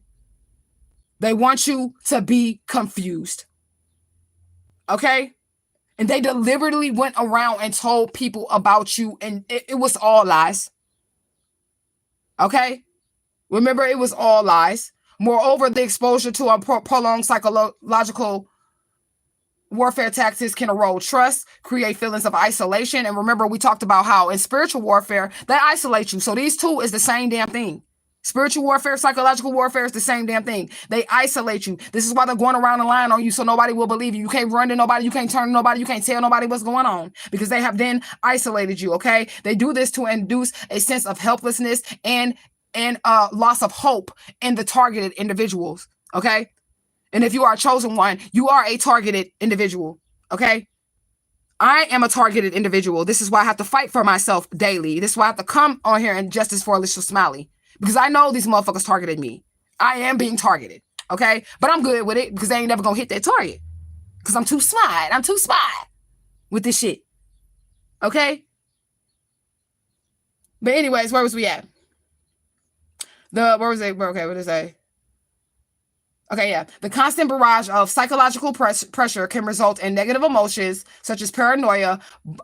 They want you to be confused. Okay? And they deliberately went around and told people about you, and it was all lies. Okay? Remember, it was all lies. Moreover, the exposure to a prolonged psychological warfare tactics can erode trust, create feelings of isolation. And remember, we talked about how in spiritual warfare, they isolate you. So these two is the same damn thing. Spiritual warfare, psychological warfare is the same damn thing. They isolate you. This is why they're going around and lying on you so nobody will believe you. You can't run to nobody. You can't turn to nobody. You can't tell nobody what's going on because they have then isolated you, okay? They do this to induce a sense of helplessness and loss of hope in the targeted individuals, okay? And if you are a chosen one, you are a targeted individual, okay? I am a targeted individual. This is why I have to fight for myself daily. This is why I have to come on here and Justice for Alicia Smiley. Because I know these motherfuckers targeted me. I am being targeted, okay? But I'm good with it because they ain't never gonna hit that target. Because I'm too smart. I'm too smart with this shit, okay? But anyways, where was we at? Where was it? Okay, what did it say? Okay, yeah. The constant barrage of psychological pressure can result in negative emotions such as paranoia,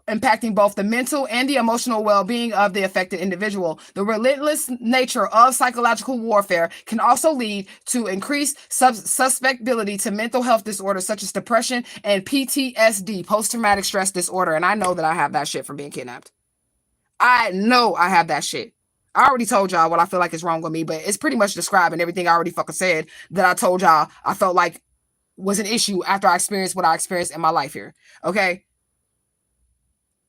impacting both the mental and the emotional well-being of the affected individual. The relentless nature of psychological warfare can also lead to increased susceptibility to mental health disorders such as depression and PTSD, post-traumatic stress disorder. And I know that I have that shit from being kidnapped. I know I have that shit. I already told y'all what I feel like is wrong with me, but it's pretty much describing everything I already fucking said that I told y'all I felt like was an issue after I experienced what I experienced in my life here. Okay?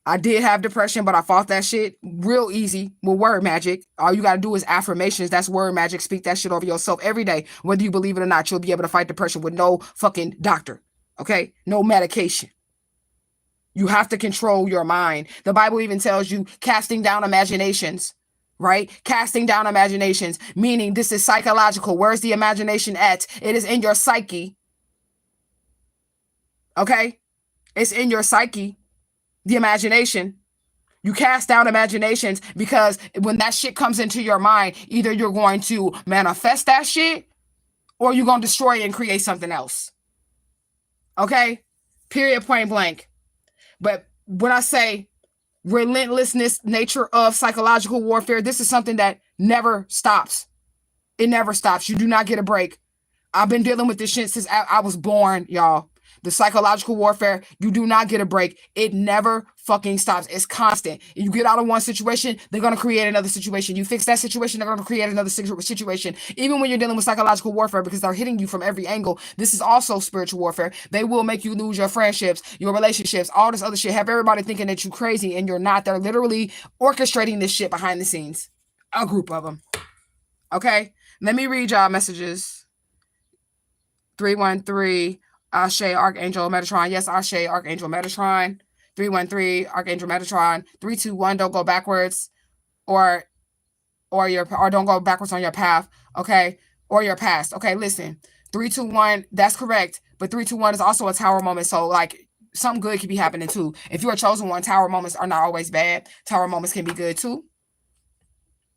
I did have depression, but I fought that shit real easy with word magic. All you got to do is affirmations. That's word magic. Speak that shit over yourself every day. Whether you believe it or not, you'll be able to fight depression with no fucking doctor. Okay? No medication. You have to control your mind. The Bible even tells you casting down imaginations, right? Casting down imaginations, meaning this is psychological. Where's the imagination at? It is in your psyche. Okay? It's in your psyche, the imagination. You cast down imaginations because when that shit comes into your mind, either you're going to manifest that shit or you're going to destroy it and create something else. Okay? Period, point blank. But when I say relentlessness nature of psychological warfare, this is something that never stops. It never stops. You do not get a break. I've been dealing with this shit since I was born, y'all. The psychological warfare, you do not get a break. It never fucking stops. It's constant. You get out of one situation, they're going to create another situation. You fix that situation, they're going to create another situation. Even when you're dealing with psychological warfare, because they're hitting you from every angle, this is also spiritual warfare. They will make you lose your friendships, your relationships, all this other shit. Have everybody thinking that you're crazy and you're not. They're literally orchestrating this shit behind the scenes. A group of them. Okay? Let me read y'all messages. 313 Ashe, Archangel Metatron. Yes, Ashe, Archangel Metatron. 313 Archangel Metatron. 321 don't go backwards or don't go backwards on your path, okay? Or your past. Okay, listen. 321, that's correct, but 321 is also a tower moment, so like something good could be happening too. If you're a chosen one, tower moments are not always bad. Tower moments can be good too.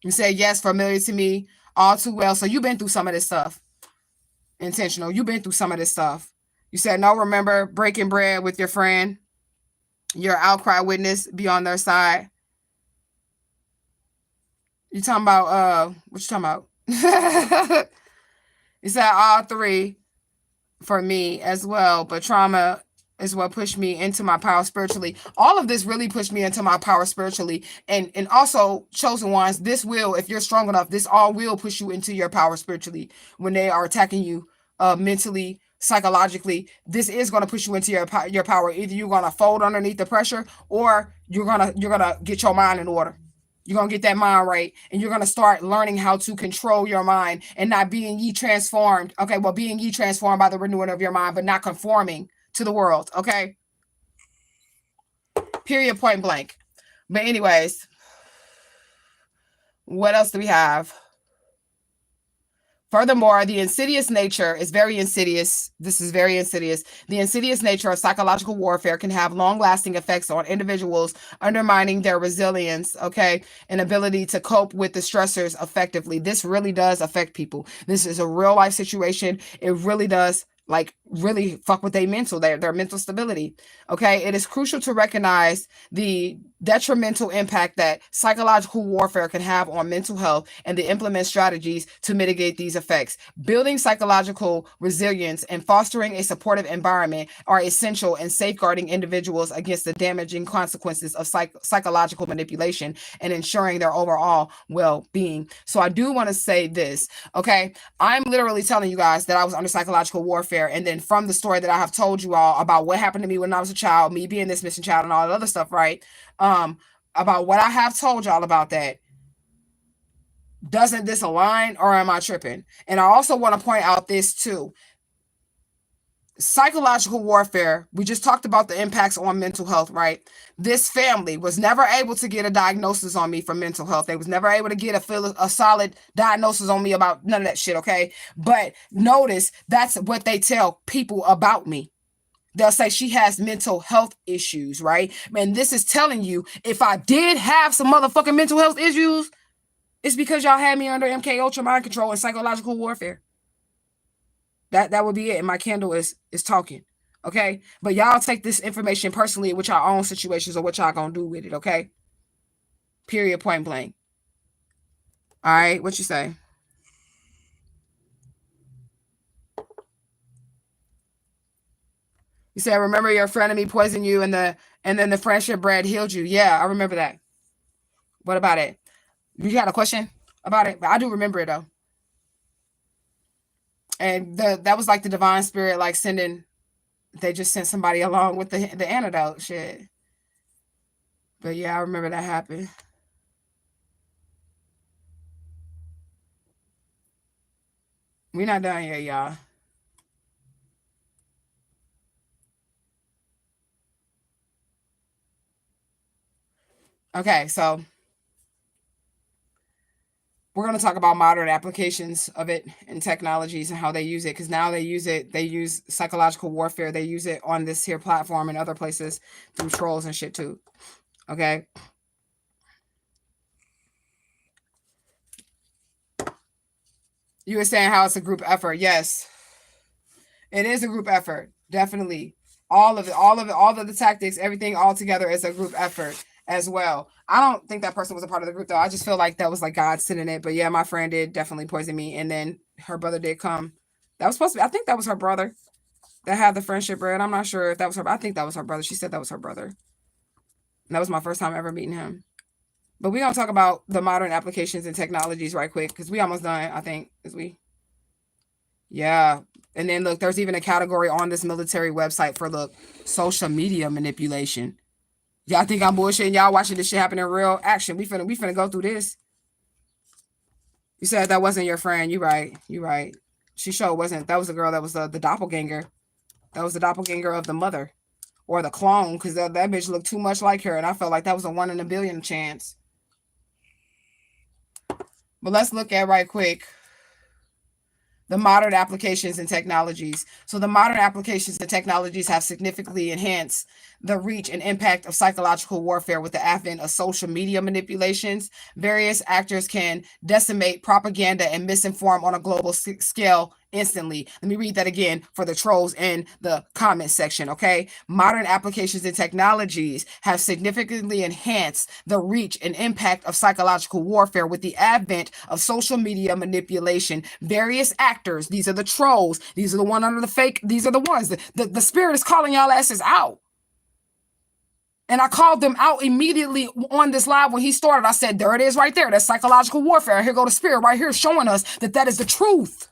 You say yes, familiar to me, all too well. So you've been through some of this stuff. Intentional. You've been through some of this stuff. You said no, remember breaking bread with your friend, your outcry witness, be on their side. You talking about what you talking about? You said all three for me as well, but trauma is what pushed me into my power spiritually. All of this really pushed me into my power spiritually. And also, chosen ones, this will, if you're strong enough, this all will push you into your power spiritually when they are attacking you mentally, psychologically. This is going to push you into your power. Either you're going to fold underneath the pressure or you're gonna get your mind in order. You're going to get that mind right, and you're going to start learning how to control your mind and not being ye transformed. Okay, well, being ye transformed by the renewing of your mind, but not conforming to the world. Okay? Period, point blank. But anyways, what else do we have? Furthermore, the insidious nature is very insidious. This is very insidious. The insidious nature of psychological warfare can have long-lasting effects on individuals, undermining their resilience, okay, and ability to cope with the stressors effectively. This really does affect people. This is a real-life situation. It really does really fuck with their mental stability. Okay. It is crucial to recognize the detrimental impact that psychological warfare can have on mental health and to implement strategies to mitigate these effects. Building psychological resilience and fostering a supportive environment are essential in safeguarding individuals against the damaging consequences of psychological manipulation and ensuring their overall well-being. So I do want to say this, okay? I'm literally telling you guys that I was under psychological warfare. And then from the story that I have told you all about what happened to me when I was a child, me being this missing child and all that other stuff, right? About what I have told y'all about that, doesn't this align or am I tripping? And I also want to point out this too. Psychological warfare, we just talked about the impacts on mental health, right? This family was never able to get a diagnosis on me for mental health. They was never able to get a solid diagnosis on me about none of that shit, okay? But notice that's what they tell people about me. They'll say she has mental health issues, right? And this is telling you, if I did have some motherfucking mental health issues, it's because y'all had me under MK Ultra mind control and psychological warfare. That would be it. And my candle is talking. Okay. But y'all take this information personally with your own situations or what y'all gonna do with it. Okay. Period, point blank. All right. What you say? You said, remember your frenemy poisoned you and then the friendship bread healed you. Yeah, I remember that. What about it? You had a question about it? But I do remember it though. And that was like the divine spirit, like they just sent somebody along with the antidote shit. But yeah, I remember that happened. We're not done yet, y'all. Okay, so we're going to talk about modern applications of it and technologies and how they use it, because now they use psychological warfare. They use it on this here platform and other places through trolls and shit too. Okay. You were saying how it's a group effort. Yes, it is a group effort. Definitely. All of the tactics, everything all together is a group effort as well. I don't think that person was a part of the group though. I just feel like that was like God sending it. But yeah, my friend did definitely poison me. And then her brother did come. That was supposed to be, I think that was her brother that had the friendship bread. I'm not sure if that was her. I think that was her brother. She said that was her brother. And that was my first time ever meeting him. But we're gonna talk about the modern applications and technologies right quick, because we almost done, I think, is we. Yeah. And then look, there's even a category on this military website for look, social media manipulation. Y'all think I'm bullshitting? Y'all watching this shit happen in real action? We finna go through this. You said that wasn't your friend. You right. You right. She sure wasn't. That was the girl that was the doppelganger. That was the doppelganger of the mother, or the clone, because that bitch looked too much like her, and I felt like that was a 1 in a billion chance. But let's look at right quick the modern applications and technologies. So the modern applications and technologies have significantly enhanced the reach and impact of psychological warfare with the advent of social media manipulations. Various actors can decimate propaganda and misinform on a global scale instantly. Let me read that again for the trolls in the comment section, okay? Modern applications and technologies have significantly enhanced the reach and impact of psychological warfare with the advent of social media manipulation. Various actors, these are the trolls, these are the one under the fake, these are the ones, the spirit is calling y'all asses out. And I called them out immediately on this live when he started. I said, there it is right there. That's psychological warfare. Here go the spirit right here showing us that that is the truth.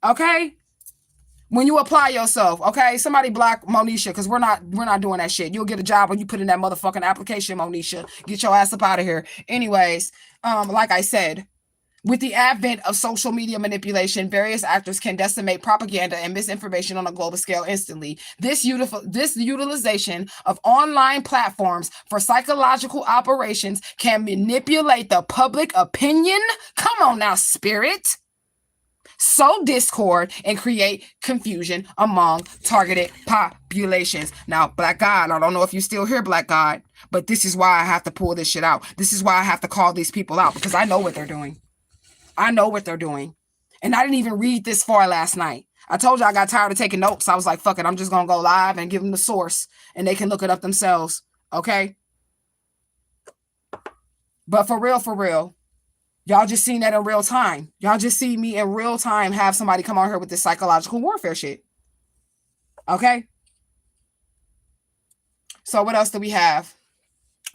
Okay? When you apply yourself, okay? Somebody block Monisha, because we're not doing that shit. You'll get a job when you put in that motherfucking application, Monisha. Get your ass up out of here. Anyways, like I said, with the advent of social media manipulation, various actors can decimate propaganda and misinformation on a global scale instantly. This utilization of online platforms for psychological operations can manipulate the public opinion. Come on now, spirit. Sow discord and create confusion among targeted populations. Now, Black God, I don't know if you still hear Black God, but this is why I have to pull this shit out. This is why I have to call these people out, because I know what they're doing. I know what they're doing. And I didn't even read this far last night. I told you I got tired of taking notes. I was like, fuck it, I'm just going to go live and give them the source, and they can look it up themselves. Okay? But for real, y'all just seen that in real time. Y'all just see me in real time have somebody come on here with this psychological warfare shit. Okay? So what else do we have?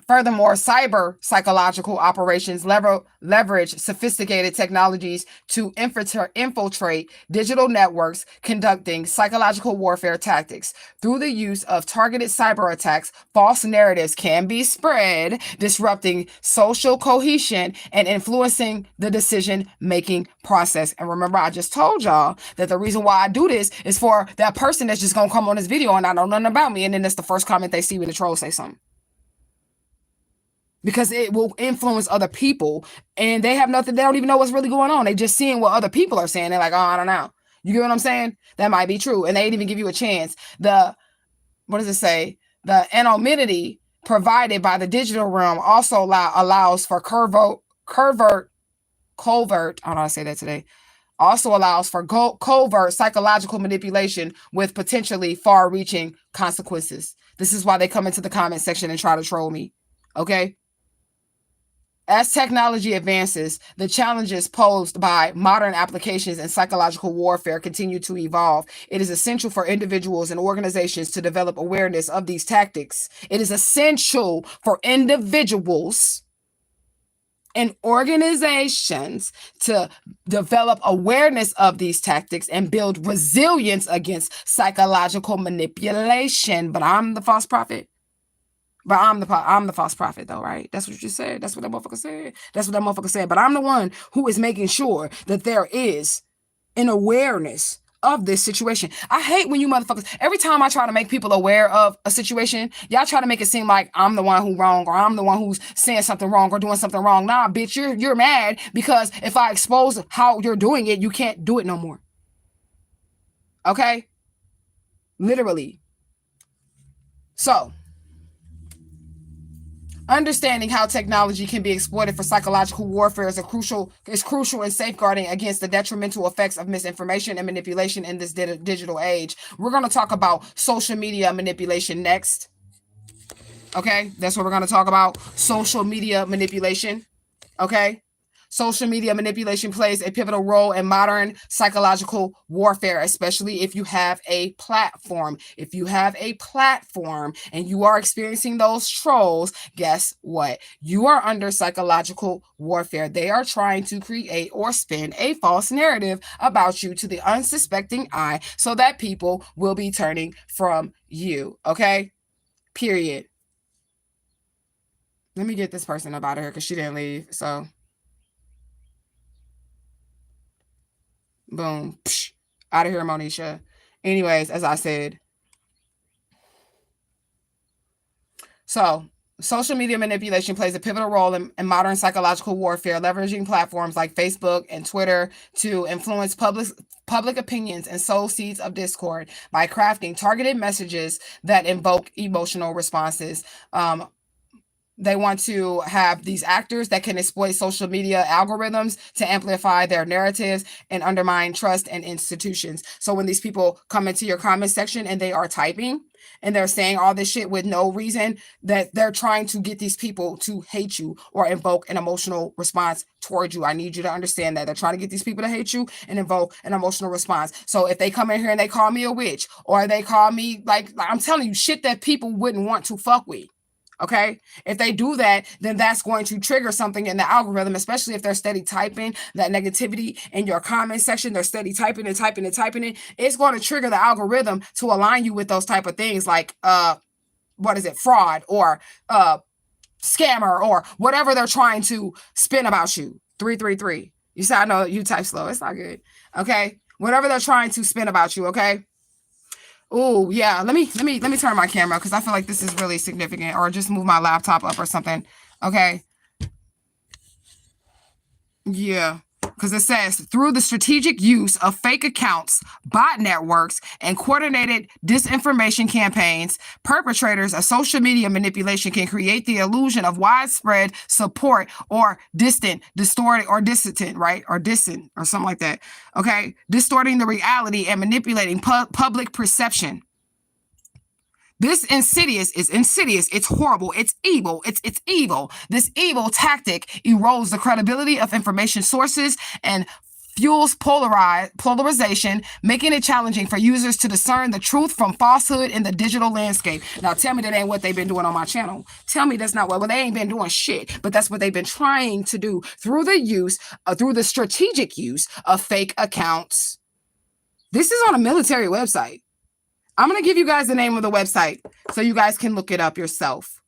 Furthermore, cyber psychological operations leverage sophisticated technologies to infiltrate digital networks, conducting psychological warfare tactics. Through the use of targeted cyber attacks, false narratives can be spread, disrupting social cohesion and influencing the decision-making process. And remember, I just told y'all that the reason why I do this is for that person that's just going to come on this video and I know nothing about me, and then that's the first comment they see when the troll say something. Because it will influence other people, and they have nothing. They don't even know what's really going on. They just seeing what other people are saying. They're like, oh, I don't know. You get what I'm saying? That might be true. And they didn't even give you a chance. What does it say? The anonymity provided by the digital realm also allows for covert, I don't know how to say that today. Also allows for covert psychological manipulation with potentially far-reaching consequences. This is why they come into the comment section and try to troll me. Okay? As technology advances, the challenges posed by modern applications and psychological warfare continue to evolve. It is essential for individuals and organizations to develop awareness of these tactics. It is essential for individuals and organizations to develop awareness of these tactics and build resilience against psychological manipulation. But I'm the false prophet. But I'm the false prophet, though, right? That's what you said. That's what that motherfucker said. That's what that motherfucker said. But I'm the one who is making sure that there is an awareness of this situation. I hate when you motherfuckers, every time I try to make people aware of a situation, y'all try to make it seem like I'm the one who's wrong, or I'm the one who's saying something wrong or doing something wrong. Nah, bitch, you're mad because if I expose how you're doing it, you can't do it no more. Okay? Literally. So, understanding how technology can be exploited for psychological warfare is crucial in safeguarding against the detrimental effects of misinformation and manipulation in this digital age. We're going to talk about social media manipulation next. Okay, that's what we're going to talk about. Social media manipulation. Okay. Social media manipulation plays a pivotal role in modern psychological warfare, especially if you have a platform. If you have a platform and you are experiencing those trolls, guess what? You are under psychological warfare. They are trying to create or spin a false narrative about you to the unsuspecting eye so that people will be turning from you. Okay? Period. Let me get this person up out of here because she didn't leave. So... boom. Psh, out of here, Monisha. Anyways, as I said. So, social media manipulation plays a pivotal role in modern psychological warfare, leveraging platforms like Facebook and Twitter to influence public opinions and sow seeds of discord by crafting targeted messages that invoke emotional responses. They want to have these actors that can exploit social media algorithms to amplify their narratives and undermine trust in institutions. So when these people come into your comment section and they are typing and they're saying all this shit with no reason, that they're trying to get these people to hate you or invoke an emotional response towards you. I need you to understand that. They're trying to get these people to hate you and invoke an emotional response. So if they come in here and they call me a witch, or they call me, like I'm telling you, shit that people wouldn't want to fuck with. Okay, if they do that, then that's going to trigger something in the algorithm, especially if they're steady typing that negativity in your comment section. They're steady typing and typing and typing it. It's going to trigger the algorithm to align you with those type of things like fraud or scammer or whatever they're trying to spin about you. 333. You said, I know you type slow. It's not good. Okay, whatever they're trying to spin about you. Okay. Oh, yeah. Let me turn my camera because I feel like this is really significant, or just move my laptop up or something. Okay. Yeah. Because it says, through the strategic use of fake accounts, bot networks, and coordinated disinformation campaigns, perpetrators of social media manipulation can create the illusion of widespread support or distant, right? Or distant, or something like that. Okay? Distorting the reality and manipulating public perception. This is insidious. It's horrible. It's evil. It's evil. This evil tactic erodes the credibility of information sources and fuels polarization, making it challenging for users to discern the truth from falsehood in the digital landscape. Now, tell me that ain't what they've been doing on my channel. Tell me that's not what. Well, they ain't been doing shit, but that's what they've been trying to do through the strategic use of fake accounts. This is on a military website. I'm going to give you guys the name of the website so you guys can look it up yourself.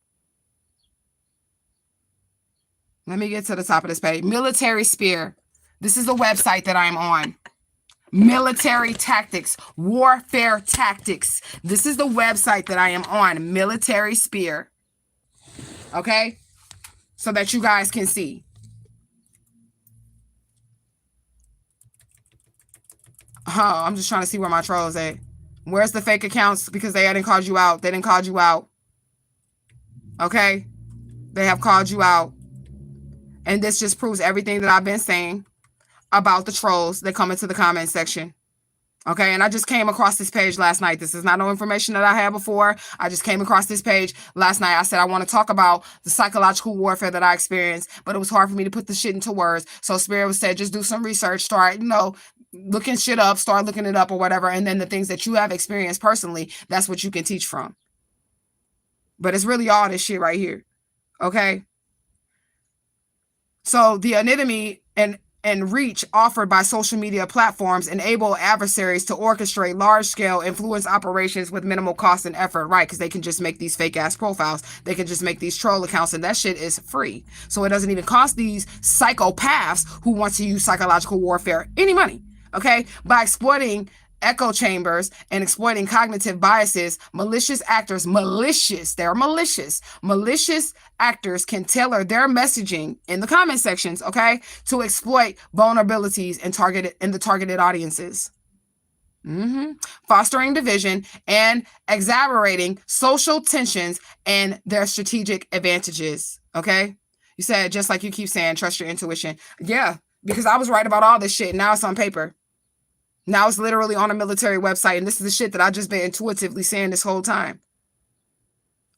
Let me get to the top of this page. Military Spear. This is the website that I'm on. Military Tactics. Warfare Tactics. This is the website that I am on. Military Spear. Okay? So that you guys can see. I'm just trying to see where my trolls at. Where's the fake accounts? Because they hadn't called you out. They didn't call you out. Okay? They have called you out. And this just proves everything that I've been saying about the trolls that come into the comment section. Okay? And I just came across this page last night. This is not no information that I had before. I just came across this page last night. I said I want to talk about the psychological warfare that I experienced, but it was hard for me to put the shit into words. So Spirit said, just do some research, start, looking shit up, start looking it up or whatever. And then the things that you have experienced personally, that's what you can teach from. But it's really all this shit right here. Okay. So the anonymity and reach offered by social media platforms enable adversaries to orchestrate large-scale influence operations with minimal cost and effort, right? Because they can just make these fake-ass profiles. They can just make these troll accounts, and that shit is free. So it doesn't even cost these psychopaths who want to use psychological warfare any money, okay? By exploiting echo chambers, and exploiting cognitive biases, malicious actors, they're malicious. Malicious actors can tailor their messaging in the comment sections, okay, to exploit vulnerabilities in the targeted audiences. Fostering division and exacerbating social tensions and their strategic advantages, okay? You said, just like you keep saying, trust your intuition. Yeah, because I was right about all this shit. Now it's on paper. Now it's literally on a military website, and this is the shit that I've just been intuitively saying this whole time.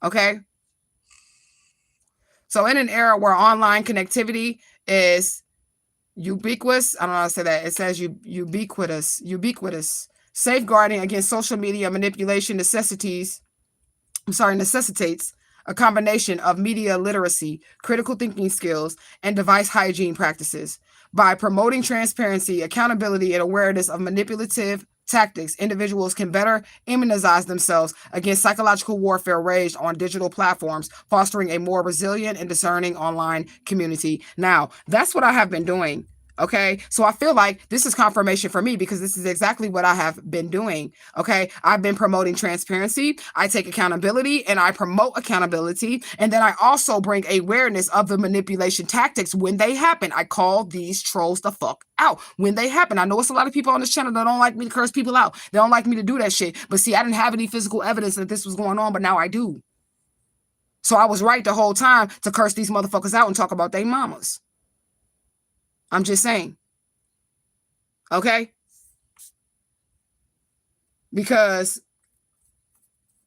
Okay? So in an era where online connectivity is ubiquitous, I don't know how to say that. It says ubiquitous. Safeguarding against social media manipulation necessitates a combination of media literacy, critical thinking skills, and device hygiene practices. By promoting transparency, accountability, and awareness of manipulative tactics, individuals can better immunize themselves against psychological warfare waged on digital platforms, fostering a more resilient and discerning online community. Now, that's what I have been doing. Okay, so I feel like this is confirmation for me because this is exactly what I have been doing. Okay, I've been promoting transparency. I take accountability and I promote accountability. And then I also bring awareness of the manipulation tactics when they happen. I call these trolls the fuck out when they happen. I know it's a lot of people on this channel that don't like me to curse people out. They don't like me to do that shit. But see, I didn't have any physical evidence that this was going on, but now I do. So I was right the whole time to curse these motherfuckers out and talk about their mamas. I'm just saying. Okay? Because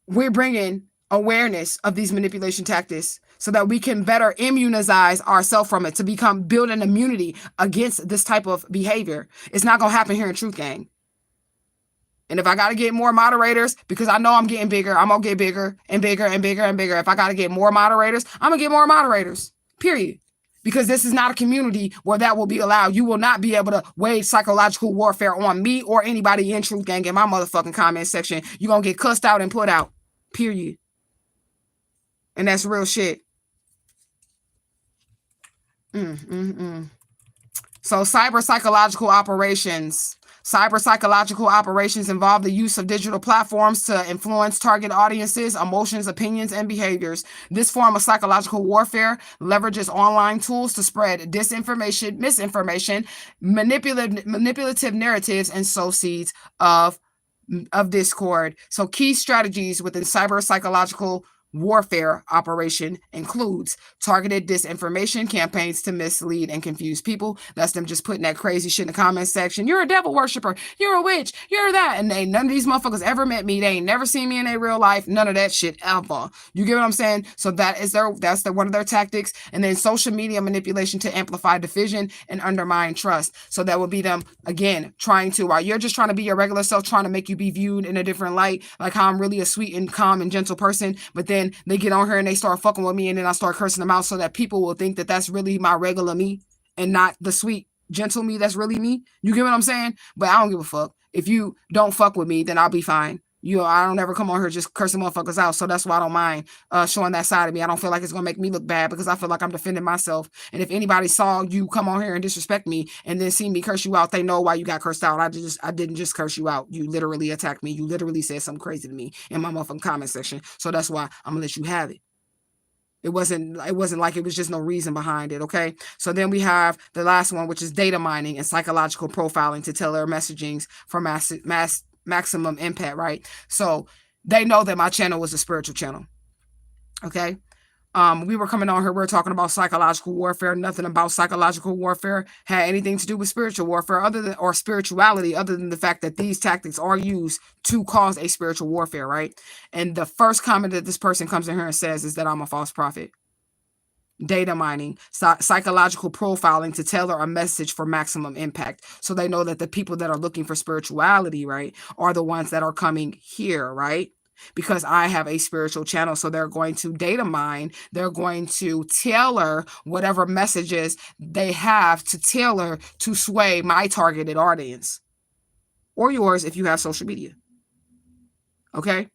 we're bringing awareness of these manipulation tactics so that we can better immunize ourselves from it, to build an immunity against this type of behavior. It's not going to happen here in Truth Gang. And if I got to get more moderators, because I know I'm getting bigger, I'm going to get bigger and bigger and bigger and bigger. If I got to get more moderators, I'm going to get more moderators. Period. Because this is not a community where that will be allowed. You will not be able to wage psychological warfare on me or anybody in Truth Gang in my motherfucking comment section. You're going to get cussed out and put out. Period. And that's real shit. So cyber-psychological operations. Cyber-psychological operations involve the use of digital platforms to influence target audiences, emotions, opinions, and behaviors. This form of psychological warfare leverages online tools to spread disinformation, misinformation, manipulative narratives, and sow seeds of discord. So key strategies within cyber-psychological warfare operation includes targeted disinformation campaigns to mislead and confuse people. That's them just putting that crazy shit in the comment section. You're a devil worshiper. You're a witch. You're that. And none of these motherfuckers ever met me. They ain't never seen me in their real life. None of that shit ever. You get what I'm saying? So that's one of their tactics. And then social media manipulation to amplify division and undermine trust. So that would be them, again, while you're just trying to be your regular self, trying to make you be viewed in a different light, like how I'm really a sweet and calm and gentle person, but then they get on her and they start fucking with me, and then I start cursing them out so that people will think that that's really my regular me and not the sweet, gentle me that's really me. You get what I'm saying? But I don't give a fuck. If you don't fuck with me, then I'll be fine. I don't ever come on here just cursing motherfuckers out. So that's why I don't mind showing that side of me. I don't feel like it's going to make me look bad because I feel like I'm defending myself. And if anybody saw you come on here and disrespect me and then see me curse you out, they know why you got cursed out. I didn't just curse you out. You literally attacked me. You literally said something crazy to me in my motherfucking comment section. So that's why I'm going to let you have it. It wasn't like it was just no reason behind it, okay? So then we have the last one, which is data mining and psychological profiling to tailor messagings for maximum impact, right? So they know that my channel was a spiritual channel, okay? We were coming on here, we were talking about psychological warfare. Nothing about psychological warfare had anything to do with spiritual warfare or spirituality, other than the fact that these tactics are used to cause a spiritual warfare, right? And the first comment that this person comes in here and says is that I'm a false prophet. Data mining, psychological profiling to tailor a message for maximum impact. So they know that the people that are looking for spirituality, right, are the ones that are coming here, right? Because I have a spiritual channel. So they're going to data mine. They're going to tailor whatever messages they have to tailor to sway my targeted audience or yours if you have social media. Okay.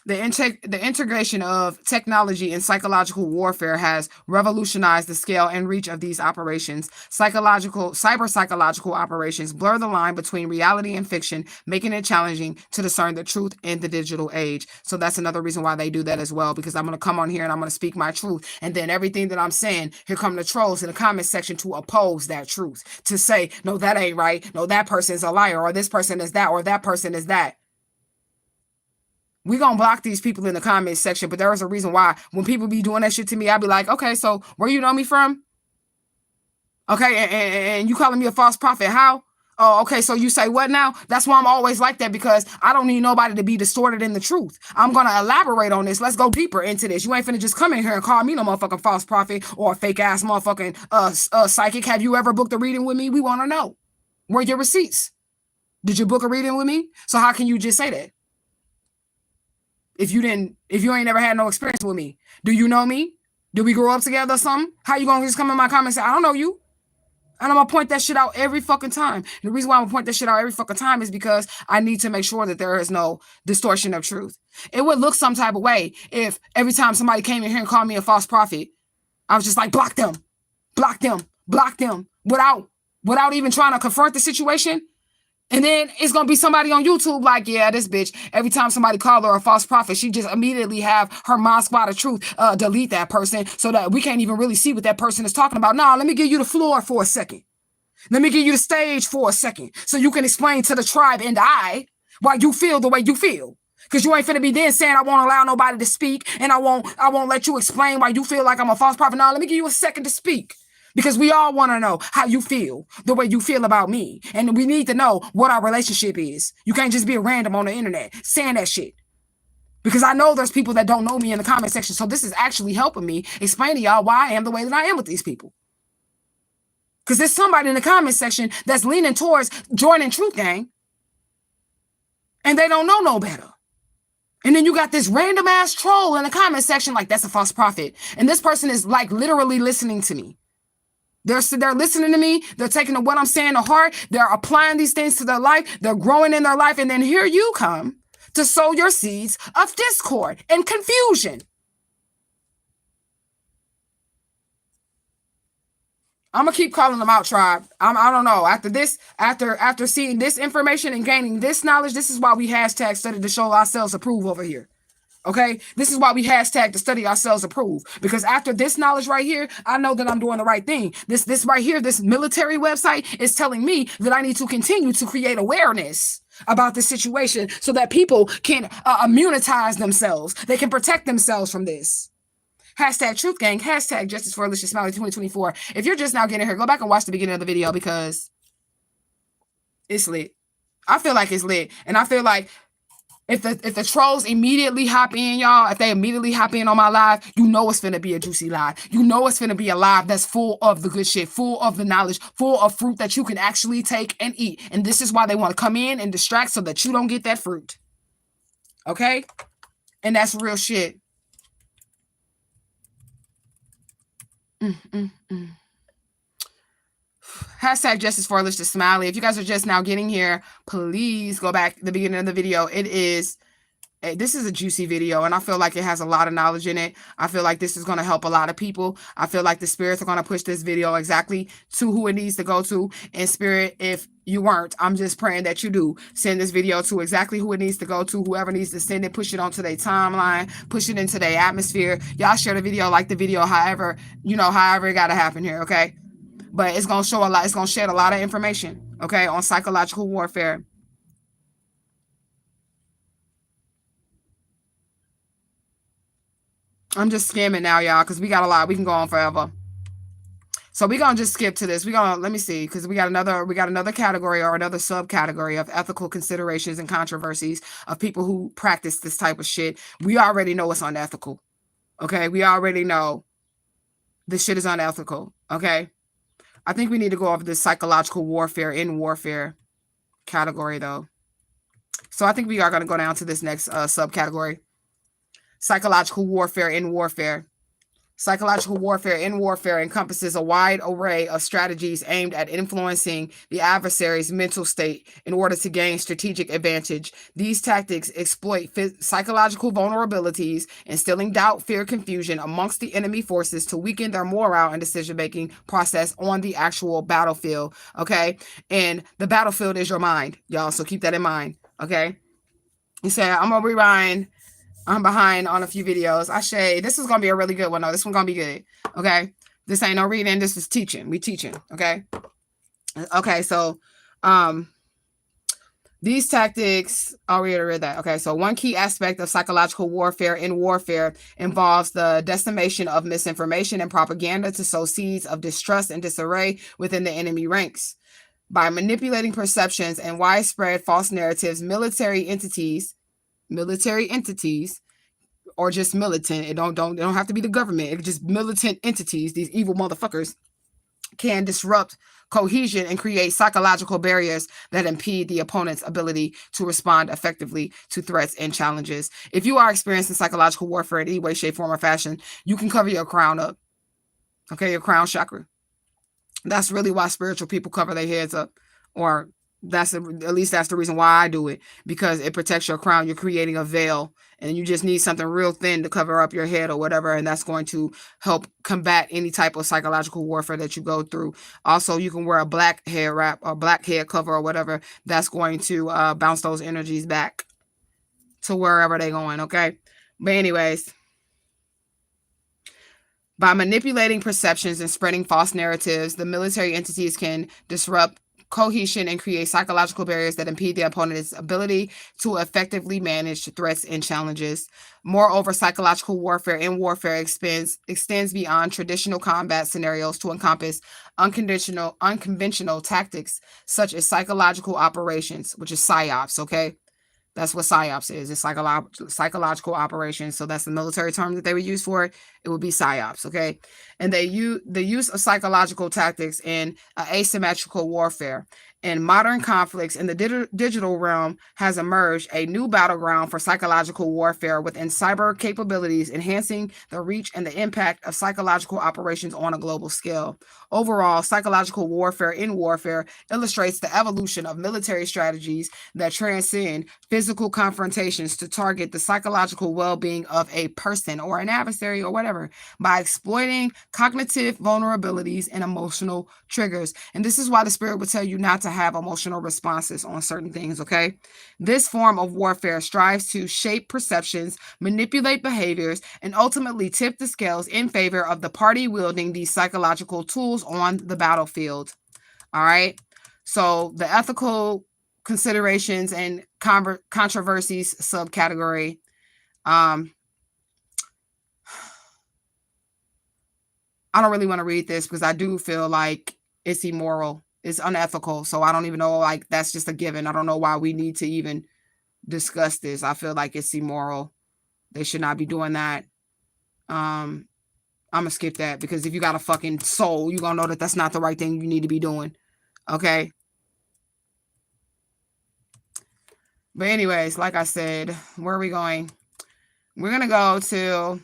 The integration of technology and psychological warfare has revolutionized the scale and reach of these operations. Cyber psychological operations blur the line between reality and fiction, making it challenging to discern the truth in the digital age. So that's another reason why they do that as well, because I'm going to come on here and I'm going to speak my truth. And then everything that I'm saying, here come the trolls in the comment section to oppose that truth, to say, no, that ain't right. No, that person's a liar, or this person is that, or that person is that. We gonna block these people in the comment section, but there is a reason why. When people be doing that shit to me, I'll be like, okay, so where you know me from? Okay, and you calling me a false prophet? How? Oh, okay, so you say what now? That's why I'm always like that, because I don't need nobody to be distorted in the truth. I'm gonna elaborate on this. Let's go deeper into this. You ain't finna just come in here and call me no motherfucking false prophet or a fake ass motherfucking psychic. Have you ever booked a reading with me? We wanna know. Where are your receipts? Did you book a reading with me? So how can you just say that? If you ain't never had no experience with me? Do you know me? Did we grow up together or something? How you gonna just come in my comments and say, I don't know you? And I'm gonna point that shit out every fucking time. And the reason why I'm gonna point that shit out every fucking time is because I need to make sure that there is no distortion of truth. It would look some type of way if every time somebody came in here and called me a false prophet, I was just like, block them, block them, block them, without even trying to confront the situation. And then it's going to be somebody on YouTube like, yeah, this bitch, every time somebody call her a false prophet, she just immediately have her mind squad of truth delete that person so that we can't even really see what that person is talking about. Nah, let me give you the floor for a second. Let me give you the stage for a second so you can explain to the tribe and I why you feel the way you feel. Because you ain't finna be then saying I won't allow nobody to speak and I won't let you explain why you feel like I'm a false prophet. Nah, let me give you a second to speak. Because we all want to know how you feel, the way you feel about me. And we need to know what our relationship is. You can't just be a random on the internet saying that shit. Because I know there's people that don't know me in the comment section. So this is actually helping me explain to y'all why I am the way that I am with these people. Because there's somebody in the comment section that's leaning towards joining Truth Gang. And they don't know no better. And then you got this random ass troll in the comment section like, that's a false prophet. And this person is like literally listening to me. They're listening to me. They're taking what I'm saying to heart. They're applying these things to their life. They're growing in their life. And then here you come to sow your seeds of discord and confusion. I'm going to keep calling them out, tribe. I don't know. After seeing this information and gaining this knowledge, this is why we hashtag study to show ourselves approved over here. Okay, this is why we hashtag to study ourselves approved, because after this knowledge right here, I know that I'm doing the right thing. This right here, this military website is telling me that I need to continue to create awareness about this situation so that people can immunize themselves. They can protect themselves from this. Hashtag Truth Gang, hashtag Justice for Alicia Smiley 2024. If you're just now getting here, go back and watch the beginning of the video because it's lit. I feel like it's lit. And I feel like if the trolls immediately hop in, y'all, if they immediately hop in on my live, you know it's finna be a juicy live. You know it's finna be a live that's full of the good shit, full of the knowledge, full of fruit that you can actually take and eat. And this is why they want to come in and distract so that you don't get that fruit. Okay? And that's real shit. Hashtag Justice for Alicia Smiley. If you guys are just now getting here, please go back to the beginning of the video. This is a juicy video, and I feel like it has a lot of knowledge in it. I feel like this is going to help a lot of people. I feel like the spirits are going to push this video exactly to who it needs to go to. In spirit, if you weren't, I'm just praying that you do send this video to exactly who it needs to go to. Whoever needs to send it, push it onto their timeline, push it into their atmosphere. Y'all share the video, like the video, however it got to happen here, okay? But it's going to show a lot. It's going to shed a lot of information, okay, on psychological warfare. I'm just skimming now, y'all, because we got a lot. We can go on forever. So we're going to just skip to this. Let me see, because we got another category or another subcategory of ethical considerations and controversies of people who practice this type of shit. We already know it's unethical, okay? We already know this shit is unethical, okay? I think we need to go over this psychological warfare in warfare category, though. So I think we are going to go down to this next subcategory. Psychological warfare in warfare. Psychological warfare in warfare encompasses a wide array of strategies aimed at influencing the adversary's mental state in order to gain strategic advantage. These tactics exploit psychological vulnerabilities, instilling doubt, fear, confusion amongst the enemy forces to weaken their morale and decision-making process on the actual battlefield, okay? And the battlefield is your mind, y'all, so keep that in mind, okay? You say, I'm going to rewind. I'm behind on a few videos. This is going to be a really good one, though. This one's going to be good. Okay. This ain't no reading. This is teaching. We teaching. Okay. Okay. So, these tactics, I'll reiterate that. Okay. So one key aspect of psychological warfare in warfare involves the dissemination of misinformation and propaganda to sow seeds of distrust and disarray within the enemy ranks. By manipulating perceptions and widespread false narratives, military entities, or just militant. It don't have to be the government. It's just militant entities. These evil motherfuckers can disrupt cohesion and create psychological barriers that impede the opponent's ability to respond effectively to threats and challenges. If you are experiencing psychological warfare in any way, shape, form, or fashion, you can cover your crown up. Okay, your crown chakra. That's really why spiritual people cover their heads up, or at least that's the reason why I do it, because it protects your crown. You're creating a veil, and you just need something real thin to cover up your head or whatever, and that's going to help combat any type of psychological warfare that you go through. Also, you can wear a black hair wrap or black hair cover or whatever. That's going to bounce those energies back to wherever they're going, okay? But anyways, by manipulating perceptions and spreading false narratives, the military entities can disrupt cohesion and create psychological barriers that impede the opponent's ability to effectively manage threats and challenges. Moreover, psychological warfare in warfare extends beyond traditional combat scenarios to encompass unconventional tactics such as psychological operations, which is psyops, okay? That's what psyops is. It's psychological operations. So that's the military term that they would use for it. It would be psyops, okay? And the use of psychological tactics in asymmetrical warfare. In modern conflicts in the digital realm has emerged a new battleground for psychological warfare within cyber capabilities, enhancing the reach and the impact of psychological operations on a global scale. Overall, psychological warfare in warfare illustrates the evolution of military strategies that transcend physical confrontations to target the psychological well-being of a person or an adversary or whatever by exploiting cognitive vulnerabilities and emotional triggers. And this is why the spirit would tell you not to have emotional responses on certain things, okay? This form of warfare strives to shape perceptions, manipulate behaviors, and ultimately tip the scales in favor of the party wielding these psychological tools on the battlefield. All right? So the ethical considerations and controversies subcategory. I don't really want to read this because I do feel like it's immoral. It's unethical. So I don't even know, like, that's just a given. I don't know why we need to even discuss this. I feel like it's immoral. They should not be doing that. I'm going to skip that because if you got a fucking soul, you're going to know that that's not the right thing you need to be doing. Okay? But anyways, like I said, where are we going? We're going to go to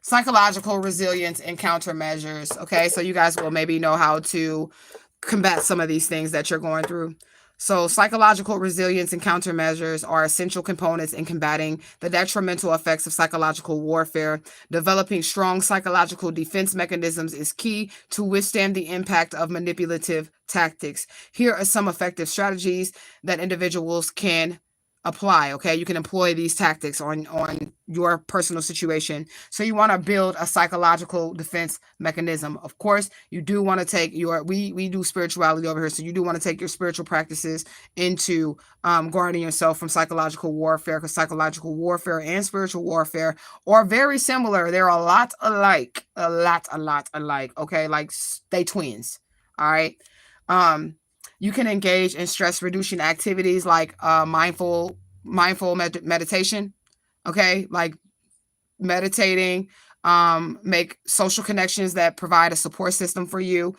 psychological resilience and countermeasures. Okay, so you guys will maybe know how to combat some of these things that you're going through. So psychological resilience and countermeasures are essential components in combating the detrimental effects of psychological warfare. Developing strong psychological defense mechanisms is key to withstand the impact of manipulative tactics. Here are some effective strategies that individuals can apply. Okay, you can employ these tactics on your personal situation. So you want to build a psychological defense mechanism. Of course, you do want to take your we do spirituality over here, so you do want to take your spiritual practices into guarding yourself from psychological warfare, because psychological warfare and spiritual warfare are very similar. They're a lot alike. Okay, like they twins. All right. You can engage in stress reducing activities like mindful meditation. Okay, like meditating, make social connections that provide a support system for you.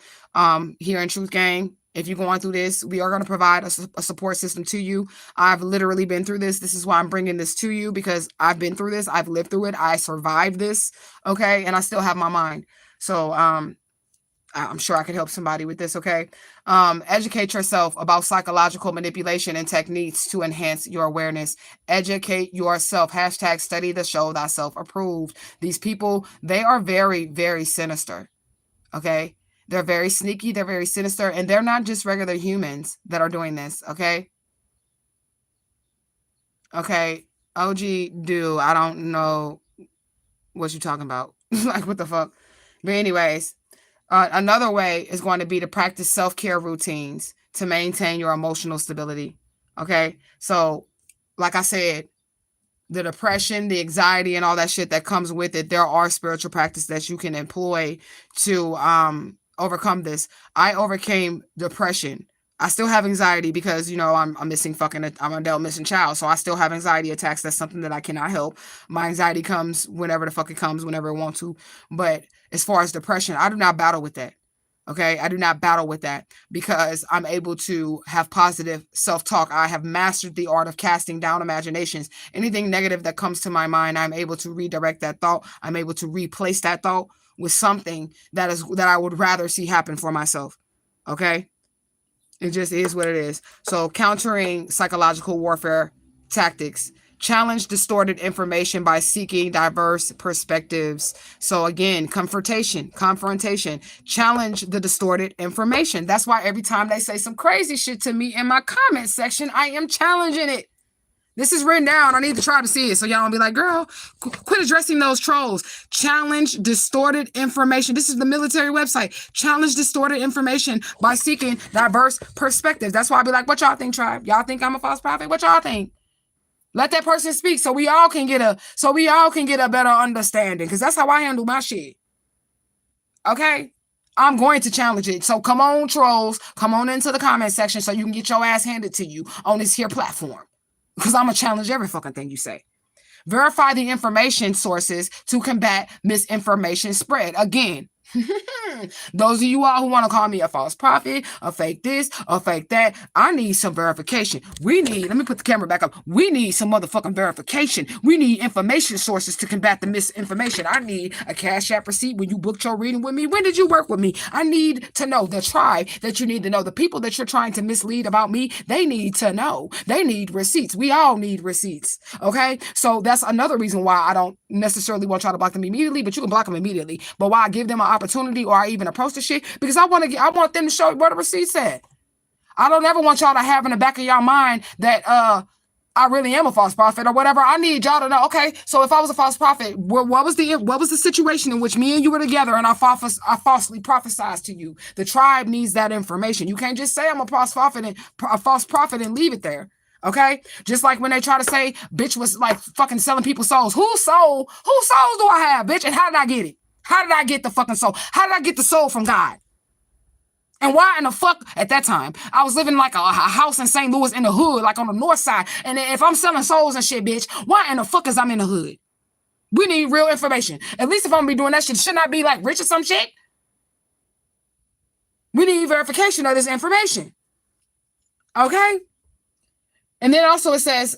Here in Truth Gang, If you're going through this, we are going to provide a support system to you. I've literally been through this. This is why I'm bringing this to you, because I've been through this. I've lived through it. I survived this. Okay. And I still have my mind. So, I'm sure I could help somebody with this. Okay. Educate yourself about psychological manipulation and techniques to enhance your awareness. Educate yourself. Hashtag study the show thyself approved. These people, they are very, very sinister. Okay. They're very sneaky. They're very sinister. And they're not just regular humans that are doing this. Okay. Okay. OG, do I don't know what you're talking about. Like, what the fuck? But anyways, another way is going to be to practice self-care routines to maintain your emotional stability. Okay. So, like I said, the depression, the anxiety, and all that shit that comes with it, there are spiritual practices that you can employ to overcome this. I overcame depression. I still have anxiety because, you know, I'm missing fucking, I'm an adult missing child. So I still have anxiety attacks. That's something that I cannot help. My anxiety comes whenever the fuck it comes, whenever it wants to. But as far as depression, I do not battle with that. Okay. I do not battle with that because I'm able to have positive self-talk. I have mastered the art of casting down imaginations. Anything negative that comes to my mind, I'm able to redirect that thought. I'm able to replace that thought with something that I would rather see happen for myself. Okay. It just is what it is. So, countering psychological warfare tactics. Challenge distorted information by seeking diverse perspectives. So again, confrontation. Challenge the distorted information. That's why every time they say some crazy shit to me in my comment section, I am challenging it. This is written down. I need to try to see it. So y'all don't be like, girl, quit addressing those trolls. Challenge distorted information. This is the military website. Challenge distorted information by seeking diverse perspectives. That's why I be like, what y'all think, tribe? Y'all think I'm a false prophet? What y'all think? Let that person speak so we all can get a better understanding. Because that's how I handle my shit. Okay? I'm going to challenge it. So come on, trolls. Come on into the comment section so you can get your ass handed to you on this here platform. Because I'm going to challenge every fucking thing you say. Verify the information sources to combat misinformation spread. Again, those of you all who want to call me a false prophet, a fake this, a fake that, I need some verification. Let me put the camera back up. We need some motherfucking verification. We need information sources to combat the misinformation. I need a Cash App receipt when you booked your reading with me. When did you work with me? I need to know the tribe that you need to know. The people that you're trying to mislead about me, they need to know. They need receipts. We all need receipts. Okay? So that's another reason why I don't necessarily want y'all to block them immediately, but you can block them immediately. But why I give them an opportunity or I even approach the shit? Because I want them to show where the receipts at. I don't ever want y'all to have in the back of your mind that I really am a false prophet or whatever. I need y'all to know, okay, so if I was a false prophet, what was the situation in which me and you were together and I falsely prophesied to you? The tribe needs that information. You can't just say I'm a false prophet and leave it there. Okay? Just like when they try to say bitch was like fucking selling people's souls. Whose souls do I have, bitch? And how did I get it? How did I get the fucking soul? How did I get the soul from God? And why in the fuck, at that time, I was living like a house in St. Louis in the hood, like on the north side. And if I'm selling souls and shit, bitch, why in the fuck is I'm in the hood? We need real information. At least if I'm gonna be doing that shit, shouldn't I be like rich or some shit? We need verification of this information. Okay? And then also it says,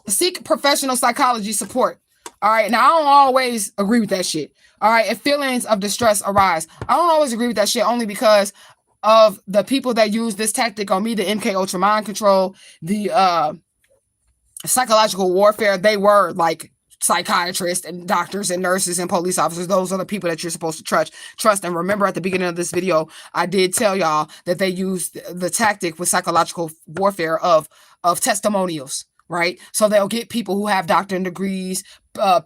seek professional psychology support. All right. Now, I don't always agree with that shit. All right. If feelings of distress arise, I don't always agree with that shit only because of the people that use this tactic on me, the MK Ultra Mind Control, the psychological warfare. They were like psychiatrists and doctors and nurses and police officers. Those are the people that you're supposed to trust. And remember, at the beginning of this video, I did tell y'all that they used the tactic with psychological warfare of testimonials. Right? So they'll get people who have doctorate degrees,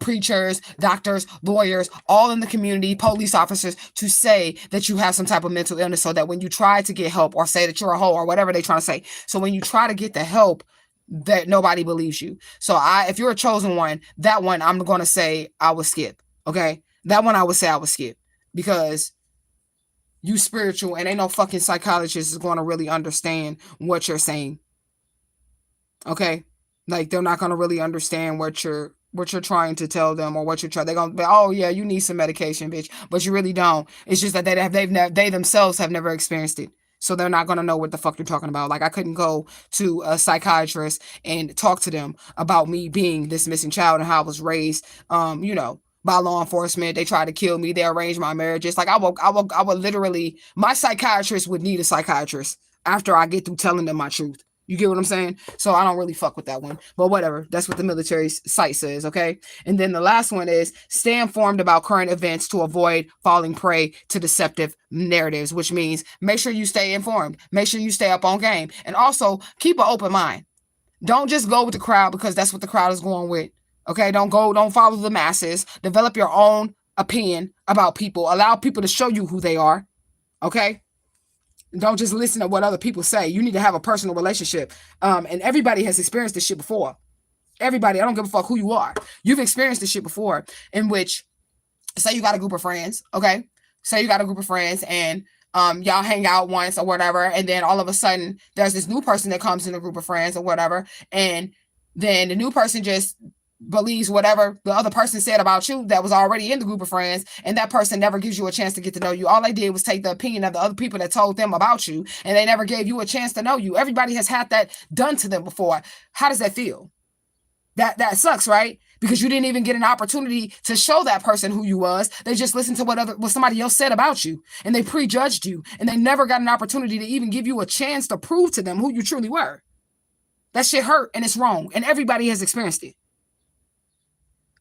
preachers, doctors, lawyers, all in the community, police officers, to say that you have some type of mental illness so that when you try to get help or say that you're a hoe or whatever they're trying to say. So when you try to get the help, that nobody believes you. So if you're a chosen one, that one I'm going to say I would skip. Okay? That one I would say I would skip because you spiritual and ain't no fucking psychologist is going to really understand what you're saying. Okay? Like, they're not going to really understand what you're trying to tell them or what you're trying. They're going to be, oh, yeah, you need some medication, bitch. But you really don't. It's just that they themselves have never experienced it. So they're not going to know what the fuck you're talking about. Like I couldn't go to a psychiatrist and talk to them about me being this missing child and how I was raised, you know, by law enforcement. They tried to kill me. They arranged my marriages. Like I would literally, my psychiatrist would need a psychiatrist after I get through telling them my truth. You get what I'm saying? So I don't really fuck with that one. But whatever. That's what the military site says, okay? And then the last one is stay informed about current events to avoid falling prey to deceptive narratives, which means make sure you stay informed. Make sure you stay up on game. And also keep an open mind. Don't just go with the crowd because that's what the crowd is going with. Okay? Don't follow the masses. Develop your own opinion about people. Allow people to show you who they are. Okay? Don't just listen to what other people say. You need to have a personal relationship. And everybody has experienced this shit before. Everybody, I don't give a fuck who you are. You've experienced this shit before in which, say you got a group of friends, okay? Say you got a group of friends and y'all hang out once or whatever, and then all of a sudden there's this new person that comes in the group of friends or whatever, and then the new person just believes whatever the other person said about you that was already in the group of friends, and that person never gives you a chance to get to know you. All they did was take the opinion of the other people that told them about you, and they never gave you a chance to know you. Everybody has had that done to them before. How does that feel? That sucks, right? Because you didn't even get an opportunity to show that person who you was. They just listened to what somebody else said about you, and they prejudged you, and they never got an opportunity to even give you a chance to prove to them who you truly were. That shit hurt, and it's wrong, and everybody has experienced it.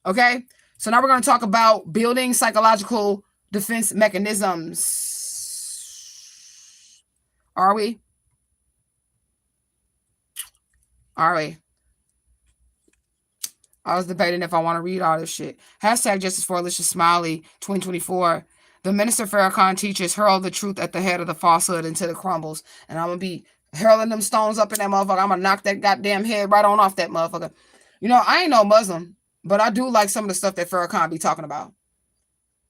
Okay, so now we're going to talk about building psychological defense mechanisms. Are we? Are we? I was debating if I want to read all this shit. Hashtag Justice for Alicia Smiley 2024. The Minister Farrakhan teaches hurl the truth at the head of the falsehood until it crumbles. And I'm going to be hurling them stones up in that motherfucker. I'm going to knock that goddamn head right on off that motherfucker. You know, I ain't no Muslim, but I do like some of the stuff that Farrakhan be talking about.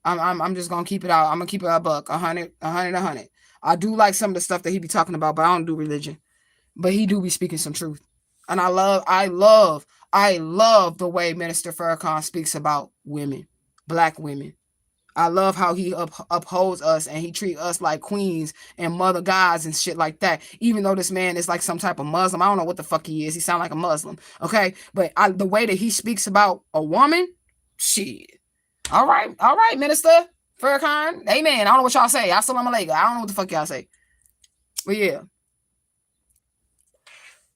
I'm just gonna keep it out. I'm gonna keep it a buck, 100. I do like some of the stuff that he be talking about, but I don't do religion. But he do be speaking some truth, and I love the way Minister Farrakhan speaks about women, Black women. I love how he upholds us and he treats us like queens and mother gods and shit like that. Even though this man is like some type of Muslim. I don't know what the fuck he is. He sound like a Muslim. Okay. But the way that he speaks about a woman, shit. All right, Minister Farrakhan. Amen. I don't know what y'all say. Assalamu alaikum. I don't know what the fuck y'all say. But yeah.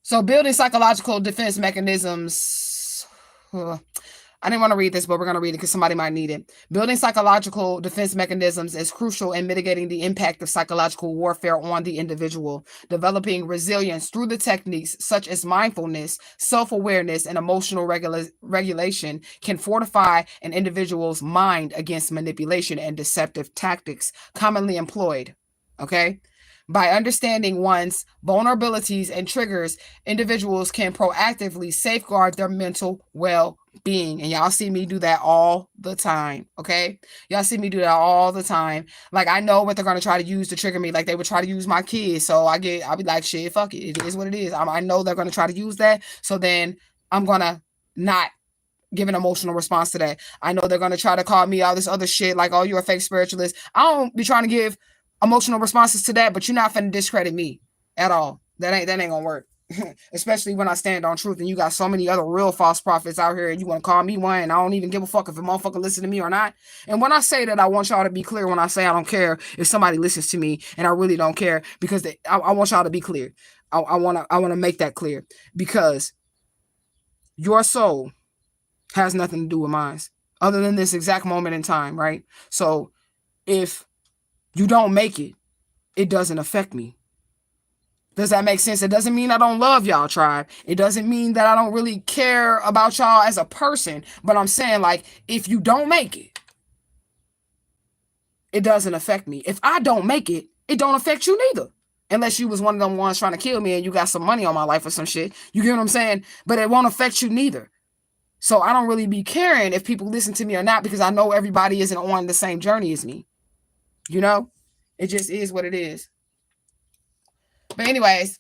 So building psychological defense mechanisms. I didn't want to read this, but we're going to read it because somebody might need it. Building psychological defense mechanisms is crucial in mitigating the impact of psychological warfare on the individual. Developing resilience through the techniques such as mindfulness, self-awareness, and emotional regulation can fortify an individual's mind against manipulation and deceptive tactics commonly employed. Okay? By understanding one's vulnerabilities and triggers, individuals can proactively safeguard their mental well-being. And y'all see me do that all the time, okay? Y'all see me do that all the time. Like, I know what they're going to try to use to trigger me. Like, they would try to use my kids. So I'll be like, shit, fuck it. It is what it is. I know they're going to try to use that. So then I'm going to not give an emotional response to that. I know they're going to try to call me all this other shit. Like, oh, you're a fake spiritualist. I don't be trying to give emotional responses to that, but you're not finna discredit me at all. That ain't gonna work. Especially when I stand on truth and you got so many other real false prophets out here and you want to call me one and I don't even give a fuck if a motherfucker listen to me or not. And when I say that, I want y'all to be clear when I say I don't care if somebody listens to me, and I really don't care, because I want y'all to be clear. I want to make that clear, because your soul has nothing to do with mine other than this exact moment in time, right? So if you don't make it, it doesn't affect me. Does that make sense? It doesn't mean I don't love y'all, tribe. It doesn't mean that I don't really care about y'all as a person. But I'm saying, like, if you don't make it, it doesn't affect me. If I don't make it, it don't affect you neither. Unless you was one of them ones trying to kill me and you got some money on my life or some shit. You get what I'm saying? But it won't affect you neither. So I don't really be caring if people listen to me or not, because I know everybody isn't on the same journey as me. You know, it just is what it is. But anyways,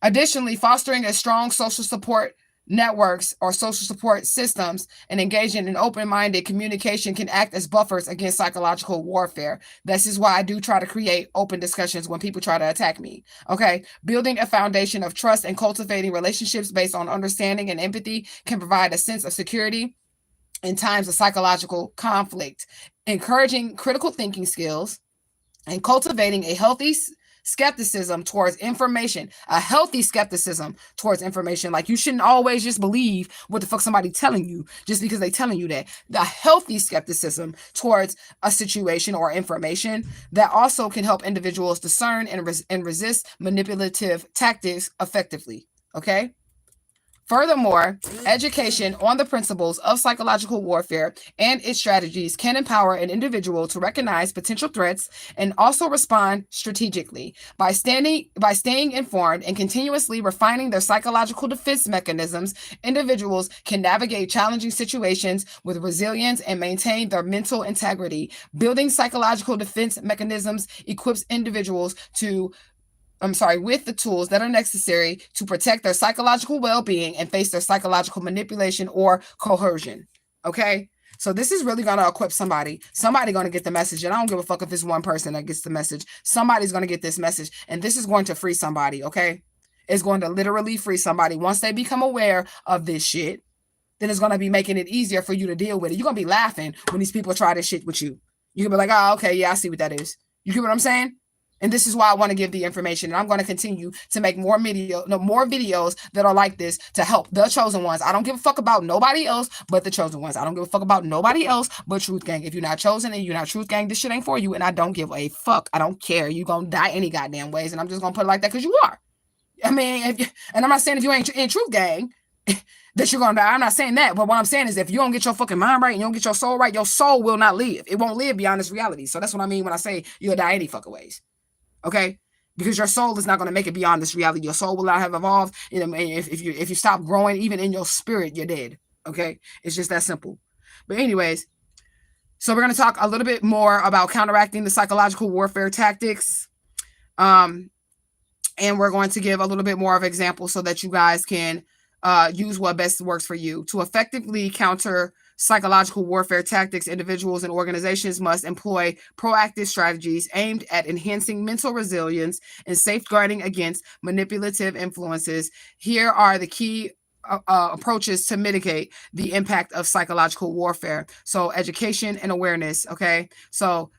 additionally, fostering a strong social support networks or social support systems, and engaging in open-minded communication can act as buffers against psychological warfare. This is why I do try to create open discussions when people try to attack me. Okay. Building a foundation of trust and cultivating relationships based on understanding and empathy can provide a sense of security in times of psychological conflict. Encouraging critical thinking skills and cultivating a healthy skepticism towards information, a healthy skepticism towards information. Like, you shouldn't always just believe what the fuck somebody telling you just because they telling you that. The healthy skepticism towards a situation or information that also can help individuals discern and resist manipulative tactics effectively. Okay. Furthermore, education on the principles of psychological warfare and its strategies can empower an individual to recognize potential threats and also respond strategically. By staying informed and continuously refining their psychological defense mechanisms, individuals can navigate challenging situations with resilience and maintain their mental integrity. Building psychological defense mechanisms equips individuals with the tools that are necessary to protect their psychological well-being and face their psychological manipulation or coercion. Okay? So this is really going to equip somebody. Somebody going to get the message. And I don't give a fuck if it's one person that gets the message. Somebody's going to get this message. And this is going to free somebody, okay? It's going to literally free somebody. Once they become aware of this shit, then it's going to be making it easier for you to deal with it. You're going to be laughing when these people try this shit with you. You're going to be like, oh, okay, yeah, I see what that is. You get what I'm saying? And this is why I want to give the information. And I'm going to continue to make more videos that are like this to help the chosen ones. I don't give a fuck about nobody else but the chosen ones. I don't give a fuck about nobody else but Truth Gang. If you're not chosen and you're not Truth Gang, this shit ain't for you. And I don't give a fuck. I don't care. You're going to die any goddamn ways. And I'm just going to put it like that because you are. I mean, and I'm not saying if you ain't in Truth Gang that you're going to die. I'm not saying that. But what I'm saying is if you don't get your fucking mind right and you don't get your soul right, your soul will not live. It won't live beyond this reality. So that's what I mean when I say you'll die any fucking ways. Okay, because your soul is not going to make it beyond this reality. Your soul will not have evolved. If you stop growing, even in your spirit, you're dead. Okay, it's just that simple. But anyways, so we're going to talk a little bit more about counteracting the psychological warfare tactics, and we're going to give a little bit more of examples so that you guys can use what best works for you. To effectively counter psychological warfare tactics, individuals and organizations must employ proactive strategies aimed at enhancing mental resilience and safeguarding against manipulative influences. Here are the key approaches to mitigate the impact of psychological warfare. So education and awareness. Okay. So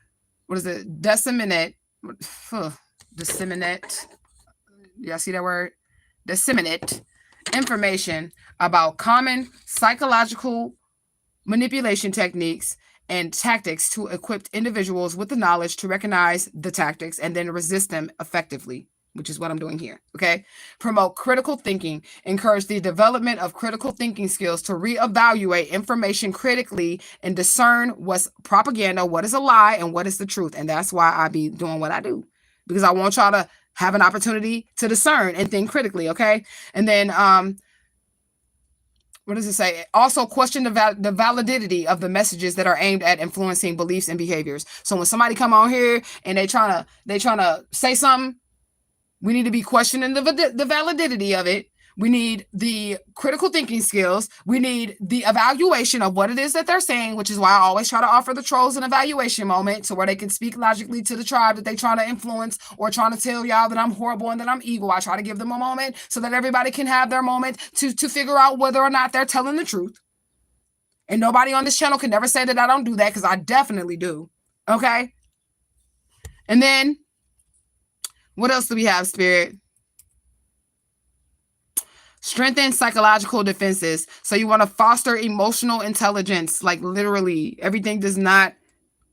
what is it? Disseminate. Y'all see that word? Disseminate information about common psychological manipulation techniques and tactics to equip individuals with the knowledge to recognize the tactics and then resist them effectively, which is what I'm doing here. Okay. Promote critical thinking. Encourage the development of critical thinking skills to reevaluate information critically and discern what's propaganda, what is a lie, and what is the truth. And that's why I be doing what I do, because I want y'all to have an opportunity to discern and think critically. Okay. And then, what does it say? Also question the validity of the messages that are aimed at influencing beliefs and behaviors. So when somebody come on here and they trying to say something, we need to be questioning the validity of it. We need the critical thinking skills. We need the evaluation of what it is that they're saying, which is why I always try to offer the trolls an evaluation moment so where they can speak logically to the tribe that they trying to influence or trying to tell y'all that I'm horrible and that I'm evil. I try to give them a moment so that everybody can have their moment to figure out whether or not they're telling the truth. And nobody on this channel can never say that I don't do that, because I definitely do. Okay? And then, what else do we have, Spirit? Strengthen psychological defenses. So you want to foster emotional intelligence. Like literally, everything does not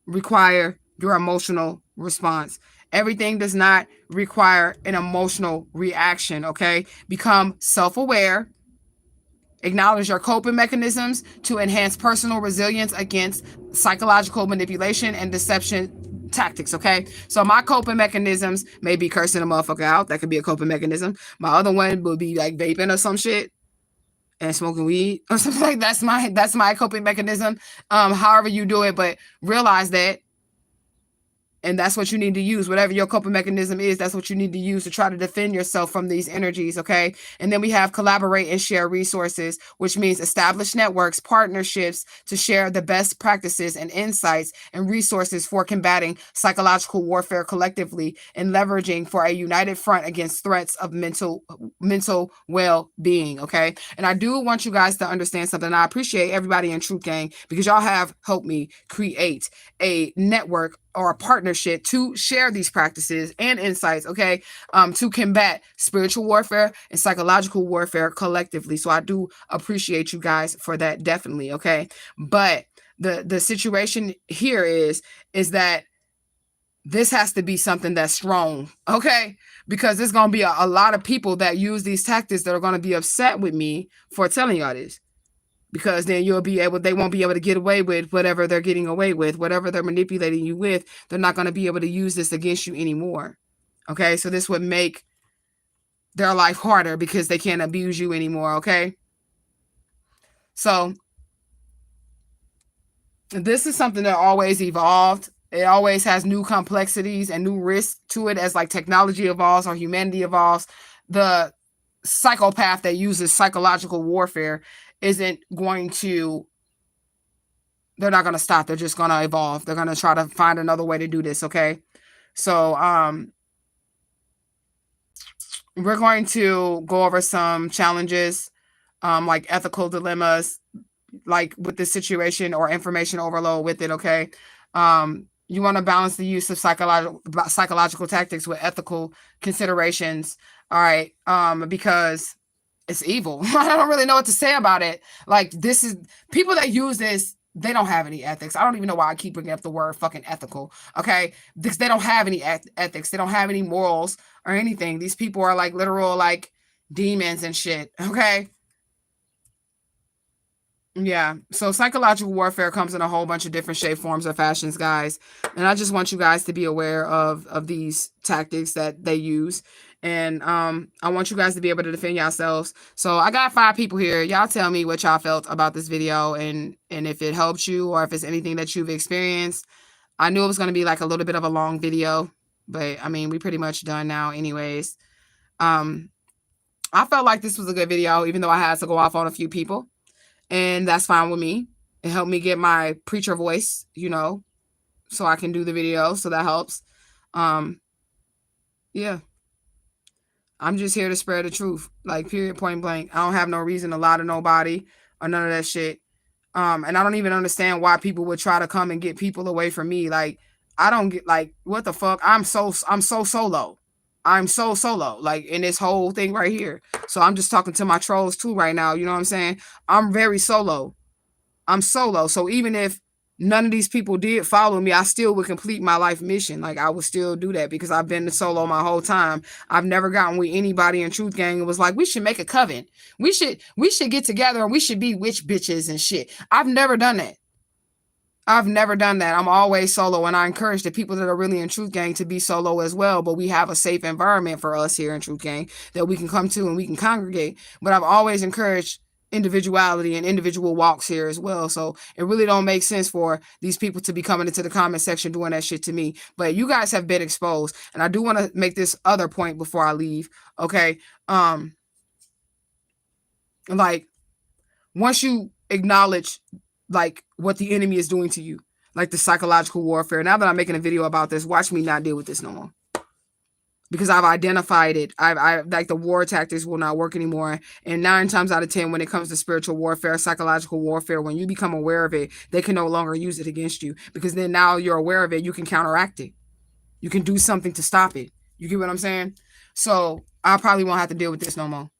require your emotional response. Everything does not require an emotional reaction, okay? Become self-aware. Acknowledge your coping mechanisms to enhance personal resilience against psychological manipulation and deception tactics, okay? So my coping mechanisms may be cursing a motherfucker out. That could be a coping mechanism. My other one would be like vaping or some shit and smoking weed or something like that. That's my coping mechanism. However you do it, but realize that And that's what you need to use. Whatever your coping mechanism is, that's what you need to use to try to defend yourself from these energies, okay? And then we have collaborate and share resources, which means establish networks, partnerships to share the best practices and insights and resources for combating psychological warfare collectively and leveraging for a united front against threats of mental well-being, okay? And I do want you guys to understand something. I appreciate everybody in Truth Gang because y'all have helped me create a network or a partnership to share these practices and insights, okay, to combat spiritual warfare and psychological warfare collectively. So I do appreciate you guys for that, definitely, okay? But the situation here is that this has to be something that's strong, okay? Because there's going to be a lot of people that use these tactics that are going to be upset with me for telling y'all this. Because then they won't be able to get away with whatever they're getting away with, whatever they're manipulating you with. They're not going to be able to use this against you anymore. Okay, so this would make their life harder because they can't abuse you anymore. Okay, so this is something that always evolved. It always has new complexities and new risks to it as like technology evolves or humanity evolves. The psychopath that uses psychological warfare isn't going to, they're not going to stop. They're just going to evolve. They're going to try to find another way to do this. Okay. So, we're going to go over some challenges, like ethical dilemmas, like with this situation or information overload with it. Okay. You want to balance the use of psychological tactics with ethical considerations. All right. Because it's evil. I don't really know what to say about it. Like, this is people that use this, they don't have any ethics. I don't even know why I keep bringing up the word fucking ethical. Okay. Because they don't have any ethics. They don't have any morals or anything. These people are like literal, like demons and shit. Okay. Yeah. So psychological warfare comes in a whole bunch of different shape, forms, or fashions, guys. And I just want you guys to be aware of these tactics that they use. And I want you guys to be able to defend yourselves. So I got 5 people here. Y'all tell me what y'all felt about this video and if it helped you or if it's anything that you've experienced. I knew it was going to be like a little bit of a long video, but I mean, we pretty much done now anyways. I felt like this was a good video, even though I had to go off on a few people. And that's fine with me. It helped me get my preacher voice, you know, so I can do the video. So that helps. Yeah. I'm just here to spread the truth, like period, point blank. I don't have no reason to lie to nobody or none of that shit. And I don't even understand why people would try to come and get people away from me. Like, I don't get, like, what the fuck? I'm so solo. I'm so solo, like, in this whole thing right here. So I'm just talking to my trolls too right now. You know what I'm saying? I'm very solo. I'm solo. So even if none of these people did follow me, I still would complete my life mission. Like, I would still do that because I've been solo my whole time. I've never gotten with anybody in Truth Gang and was like, we should make a coven. We should get together and we should be witch bitches and shit. I've never done that. I've never done that. I'm always solo, and I encourage the people that are really in Truth Gang to be solo as well. But we have a safe environment for us here in Truth Gang that we can come to and we can congregate. But I've always encouraged individuality and individual walks here as well. So it really don't make sense for these people to be coming into the comment section doing that shit to me. But you guys have been exposed, and I do want to make this other point before I leave. Okay, like, once you acknowledge like what the enemy is doing to you, like the psychological warfare. Now that I'm making a video about this, watch me not deal with this no more. Because I've identified it. I like the war tactics will not work anymore. And 9 times out of 10, when it comes to spiritual warfare, psychological warfare, when you become aware of it, they can no longer use it against you. Because then now you're aware of it, you can counteract it. You can do something to stop it. You get what I'm saying? So I probably won't have to deal with this no more.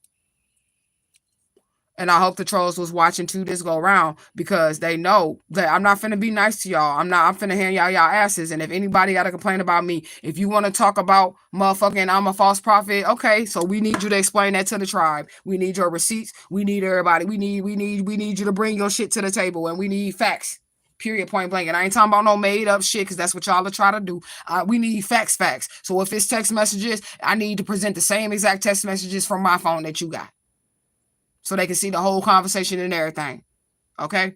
And I hope the trolls was watching too this go around, because they know that I'm not finna be nice to y'all. I'm finna hand y'all asses. And if anybody got to complain about me, if you want to talk about motherfucking I'm a false prophet, okay, so we need you to explain that to the tribe. We need your receipts. We need everybody. We need you to bring your shit to the table, and we need facts. Period, point blank. And I ain't talking about no made up shit, because that's what y'all are trying to do. We need facts. So if it's text messages, I need to present the same exact text messages from my phone that you got, so they can see the whole conversation and everything. Okay?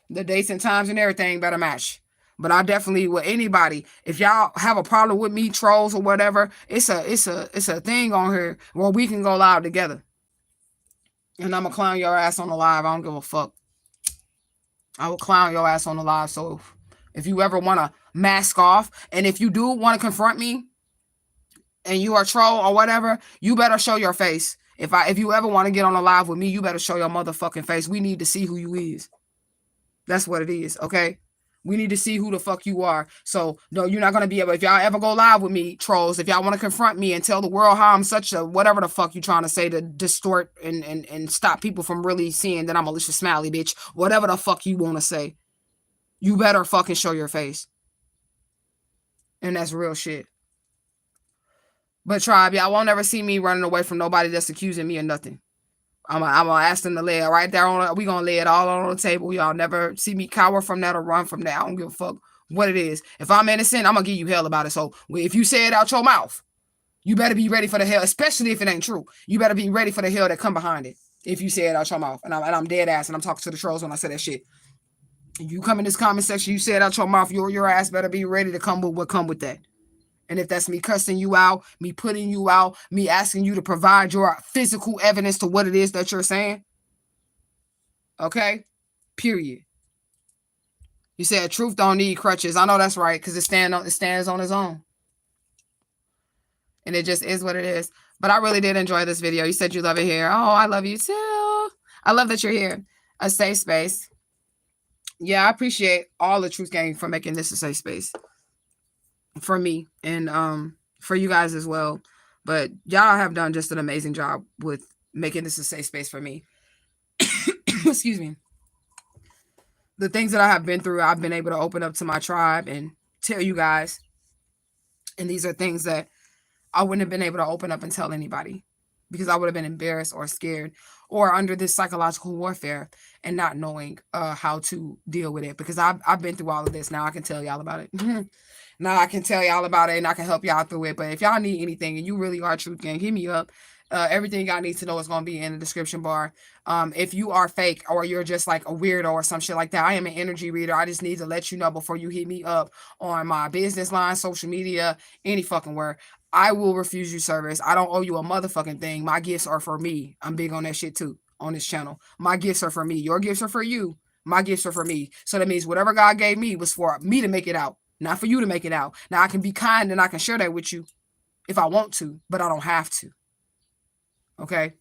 The dates and times and everything better match. But I definitely, with anybody, if y'all have a problem with me, trolls or whatever, it's a thing on here where we can go live together. And I'm gonna clown your ass on the live. I don't give a fuck. I will clown your ass on the live. So if you ever want to mask off, and if you do want to confront me and you are a troll or whatever, you better show your face. If you ever want to get on a live with me, you better show your motherfucking face. We need to see who you is. That's what it is, okay? We need to see who the fuck you are. So, no, you're not going to be able, if y'all ever go live with me, trolls, if y'all want to confront me and tell the world how I'm such a, whatever the fuck you trying to say to distort and stop people from really seeing that I'm Alicia Smiley, bitch, whatever the fuck you want to say, you better fucking show your face. And that's real shit. But tribe, y'all won't ever see me running away from nobody that's accusing me of nothing. I'm gonna ask them to lay it right there on. We gonna lay it all on the table. Y'all never see me cower from that or run from that. I don't give a fuck what it is. If I'm innocent, I'm gonna give you hell about it. So if you say it out your mouth, you better be ready for the hell. Especially if it ain't true, you better be ready for the hell that come behind it. If you say it out your mouth, and I'm dead ass, and I'm talking to the trolls when I say that shit. You come in this comment section, you say it out your mouth, your ass better be ready to come with what come with that. And if that's me cussing you out, me putting you out, me asking you to provide your physical evidence to what it is that you're saying. Okay? Period. You said truth don't need crutches. I know that's right, because it stands on its own. And it just is what it is. But I really did enjoy this video. You said you love it here. Oh, I love you too. I love that you're here. A safe space. Yeah, I appreciate all the Truth Gang for making this a safe space. For me and for you guys as well. But y'all have done just an amazing job with making this a safe space for me. Excuse me. The things that I have been through, I've been able to open up to my tribe and tell you guys. And these are things that I wouldn't have been able to open up and tell anybody, because I would have been embarrassed or scared or under this psychological warfare and not knowing how to deal with it, because I've been through all of this. Now I can tell y'all about it. Now I can tell y'all about it and I can help y'all through it. But if y'all need anything and you really are Truth Gang, hit me up. Everything y'all need to know is going to be in the description bar. If you are fake or you're just like a weirdo or some shit like that, I am an energy reader. I just need to let you know before you hit me up on my business line, social media, any fucking where. I will refuse you service. I don't owe you a motherfucking thing. My gifts are for me. I'm big on that shit too on this channel. My gifts are for me. Your gifts are for you. My gifts are for me. So that means whatever God gave me was for me to make it out, not for you to make it out. Now I can be kind and I can share that with you if I want to, but I don't have to. Okay?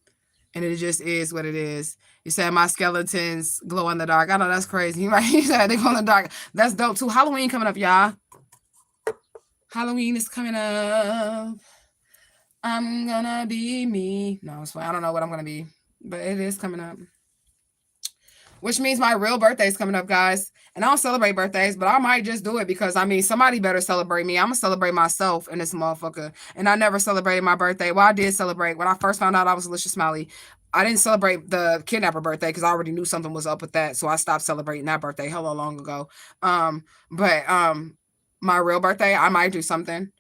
And it just is what it is. You said my skeletons glow in the dark. I know that's crazy, right? You said they glow in the dark. That's dope too. Halloween coming up, y'all. Halloween is coming up. I'm gonna be me. No, it's fine. I don't know what I'm gonna be, but it is coming up. Which means my real birthday is coming up, guys. And I don't celebrate birthdays, but I might just do it because, I mean, somebody better celebrate me. I'm going to celebrate myself in this motherfucker. And I never celebrated my birthday. Well, I did celebrate. When I first found out I was Alicia Smiley, I didn't celebrate the kidnapper birthday because I already knew something was up with that. So I stopped celebrating that birthday hella long ago. But my real birthday, I might do something.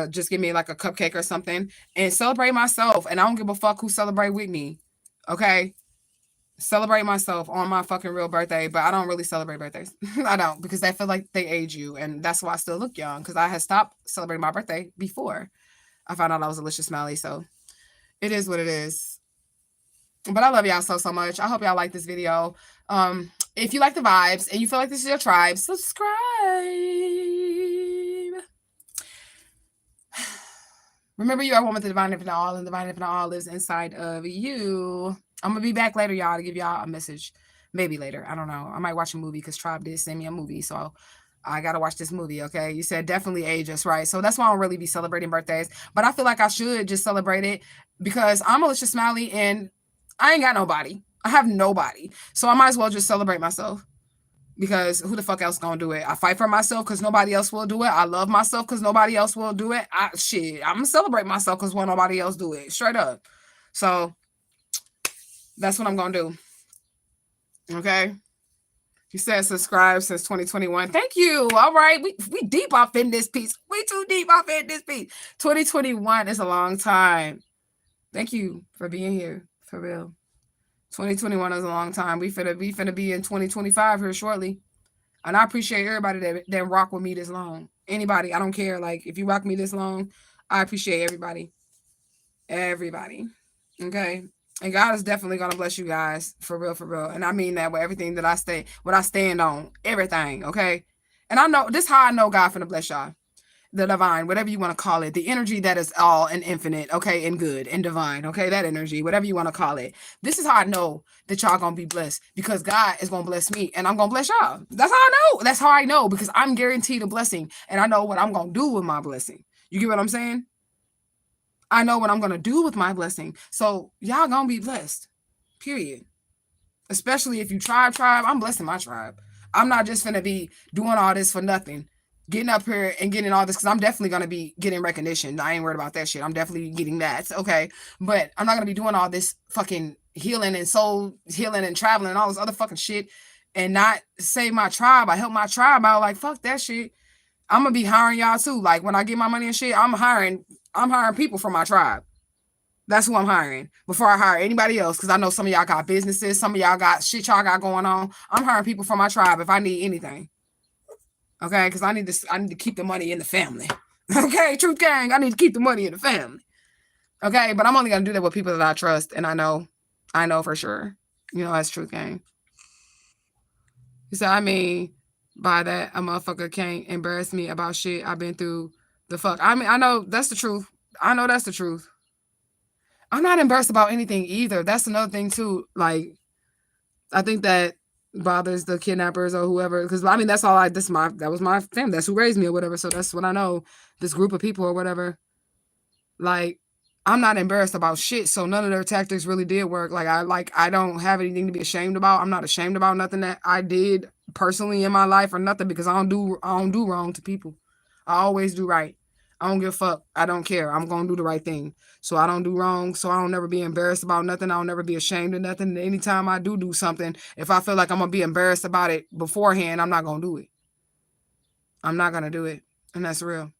Just give me like a cupcake or something and celebrate myself. And I don't give a fuck who celebrate with me. Okay? Celebrate myself on my fucking real birthday, but I don't really celebrate birthdays. I don't, because I feel like they age you, and that's why I still look young, because I had stopped celebrating my birthday before I found out I was Alicia Smiley. So it is what it is. But I love y'all so much. I hope y'all like this video. If you like the vibes and you feel like this is your tribe, subscribe. Remember, you are one with the divine infinite all, and the divine infinite all lives inside of you. I'm going to be back later, y'all, to give y'all a message. Maybe later. I don't know. I might watch a movie because Tribe did send me a movie. So I got to watch this movie, okay? You said definitely age us, right? So that's why I don't really be celebrating birthdays. But I feel like I should just celebrate it because I'm Alicia Smiley and I ain't got nobody. I have nobody. So I might as well just celebrate myself. Because who the fuck else gonna do it? I fight for myself because nobody else will do it. I love myself because nobody else will do it. I'm gonna celebrate myself because won't nobody else do it. Straight up. So that's what I'm gonna do. Okay. You said subscribe since 2021. Thank you. All right. We deep off in this piece. We too deep off in this piece. 2021 is a long time. Thank you for being here. For real. 2021 is a long time. We finna be in 2025 here shortly. And I appreciate everybody that rock with me this long. Anybody, I don't care. Like, if you rock me this long, I appreciate everybody. Everybody. Okay? And God is definitely gonna bless you guys. For real, for real. And I mean that with everything that what I stand on. Everything, okay? And I know this is how I know God finna bless y'all. The divine, whatever you want to call it, the energy that is all and infinite, okay, and good and divine, okay, that energy, whatever you want to call it. This is how I know that y'all gonna be blessed, because God is gonna bless me and I'm gonna bless y'all. That's how I know. That's how I know, because I'm guaranteed a blessing and I know what I'm gonna do with my blessing. You get what I'm saying? I know what I'm gonna do with my blessing. So y'all gonna be blessed. Period. Especially if you tribe, I'm blessing my tribe. I'm not just gonna be doing all this for nothing. Getting up here and getting all this, because I'm definitely going to be getting recognition. I ain't worried about that shit. I'm definitely getting that. Okay. But I'm not going to be doing all this fucking healing and soul healing and traveling and all this other fucking shit and not save my tribe. I help my tribe out. Like, fuck that shit. I'm going to be hiring y'all too. Like, when I get my money and shit, I'm hiring people from my tribe. That's who I'm hiring before I hire anybody else, because I know some of y'all got businesses. Some of y'all got shit y'all got going on. I'm hiring people from my tribe if I need anything. Okay, because I need to keep the money in the family. Okay, truth gang, I need to keep the money in the family. Okay, but I'm only gonna do that with people that I trust and I know for sure. You know, that's truth gang. You said, I mean, by that, a motherfucker can't embarrass me about shit I've been through. The fuck. I mean, I know that's the truth. I know that's the truth. I'm not embarrassed about anything either. That's another thing too. Like, I think that bothers the kidnappers or whoever, because I mean that was my family, that's who raised me or whatever, so that's what I know, this group of people or whatever. Like, I'm not embarrassed about shit, so none of their tactics really did work. I don't have anything to be ashamed about. I'm not ashamed about nothing that I did personally in my life or nothing, because I don't do wrong to people. I always do right. I don't give a fuck. I don't care. I'm gonna do the right thing. So I don't do wrong. So I don't never be embarrassed about nothing. I don't never be ashamed of nothing. Anytime I do something, if I feel like I'm gonna be embarrassed about it beforehand, I'm not gonna do it. I'm not gonna do it. And that's real.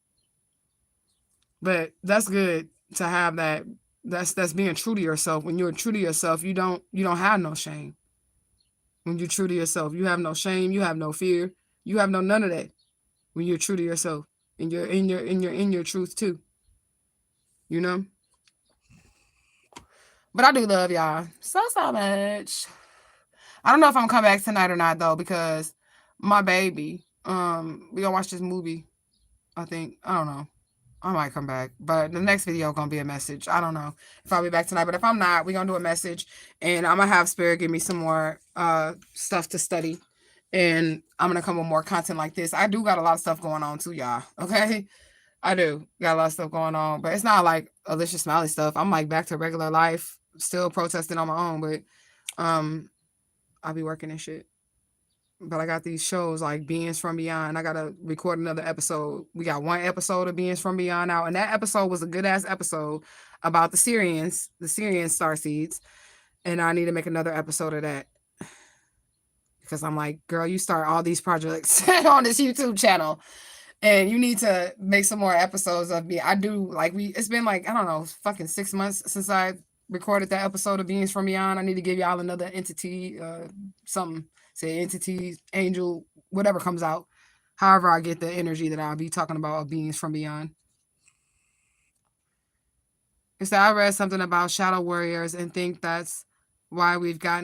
But that's good to have that. That's being true to yourself. When you're true to yourself, you don't have no shame. When you're true to yourself, you have no shame, you have no fear, you have none of that. When you're true to yourself. And you're in your truth too. You know? But I do love y'all so much. I don't know if I'm gonna come back tonight or not though, because my baby, we gonna watch this movie. I think. I don't know. I might come back. But the next video gonna be a message. I don't know if I'll be back tonight. But if I'm not, we're gonna do a message. And I'm gonna have Spirit give me some more stuff to study. And I'm gonna come with more content like this. I do got a lot of stuff going on too, y'all. Okay? I do. Got a lot of stuff going on. But it's not like Alicia Smiley stuff. I'm like back to regular life, still protesting on my own, but I'll be working and shit. But I got these shows like Beings from Beyond. I gotta record another episode. We got one episode of Beings from Beyond out, and that episode was a good ass episode about the Syrian starseeds. And I need to make another episode of that, because I'm like, girl, you start all these projects on this YouTube channel, and you need to make some more episodes of me. I do, like, it's been like, I don't know, fucking 6 months since I recorded that episode of Beings from Beyond. I need to give y'all another entity, something, say entity, angel, whatever comes out. However I get the energy that I'll be talking about of Beings from Beyond. It's that I read something about shadow warriors and think that's why we've got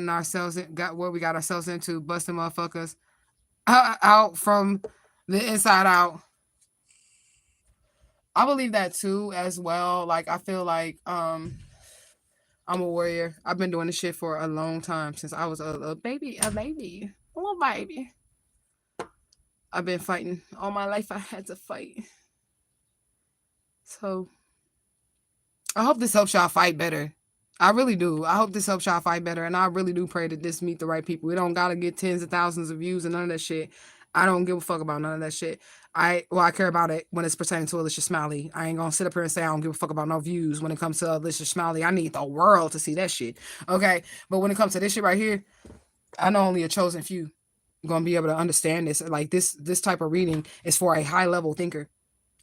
what we got ourselves into, busting motherfuckers out from the inside out. I believe that too as well. Like, I feel like I'm a warrior. I've been doing this shit for a long time, since I was a baby. I've been fighting all my life. I had to fight. So I hope this helps y'all fight better. I really do. I hope this helps y'all fight better. And I really do pray that this meet the right people. We don't gotta get tens of thousands of views and none of that shit. I don't give a fuck about none of that shit. I care about it when it's pertaining to Alicia Smiley. I ain't gonna sit up here and say I don't give a fuck about no views when it comes to Alicia Smiley. I need the world to see that shit. Okay? But when it comes to this shit right here, I know only a chosen few gonna be able to understand this. Like, this type of reading is for a high level thinker.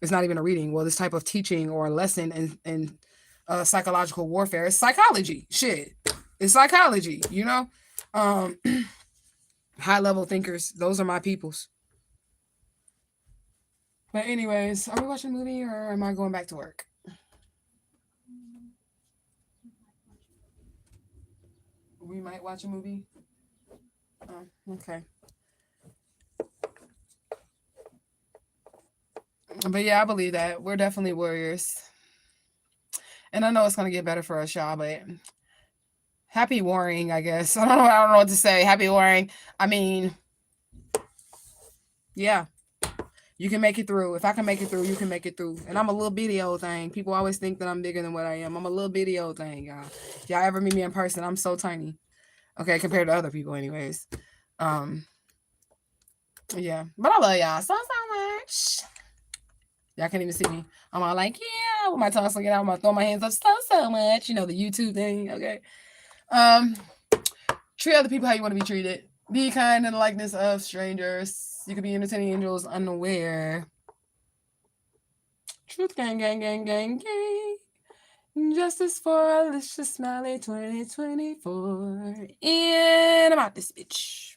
It's not even a reading. Well, this type of teaching or a lesson in psychological warfare is psychology. Shit. It's psychology, you know? High level thinkers. Those are my peoples. But anyways, are we watching a movie or am I going back to work? We might watch a movie. Oh, okay. But yeah, I believe that. We're definitely warriors. And I know it's gonna get better for us, y'all, but happy warring, I guess. I don't know what to say. Happy warring. I mean, yeah. You can make it through. If I can make it through, you can make it through. And I'm a little bitty old thing. People always think that I'm bigger than what I am. I'm a little bitty old thing, y'all. If y'all ever meet me in person, I'm so tiny. Okay, compared to other people, anyways. Yeah. But I love y'all so much. Y'all can't even see me. I'm all like, yeah, with my tongue sticking out, I'm gonna throw my hands up so much. You know, the YouTube thing. Okay. Treat other people how you want to be treated. Be kind in the likeness of strangers. You could be entertaining angels unaware. Truth gang, gang, gang, gang, gang. Justice for Alicia Smiley 2024. And I'm out this bitch.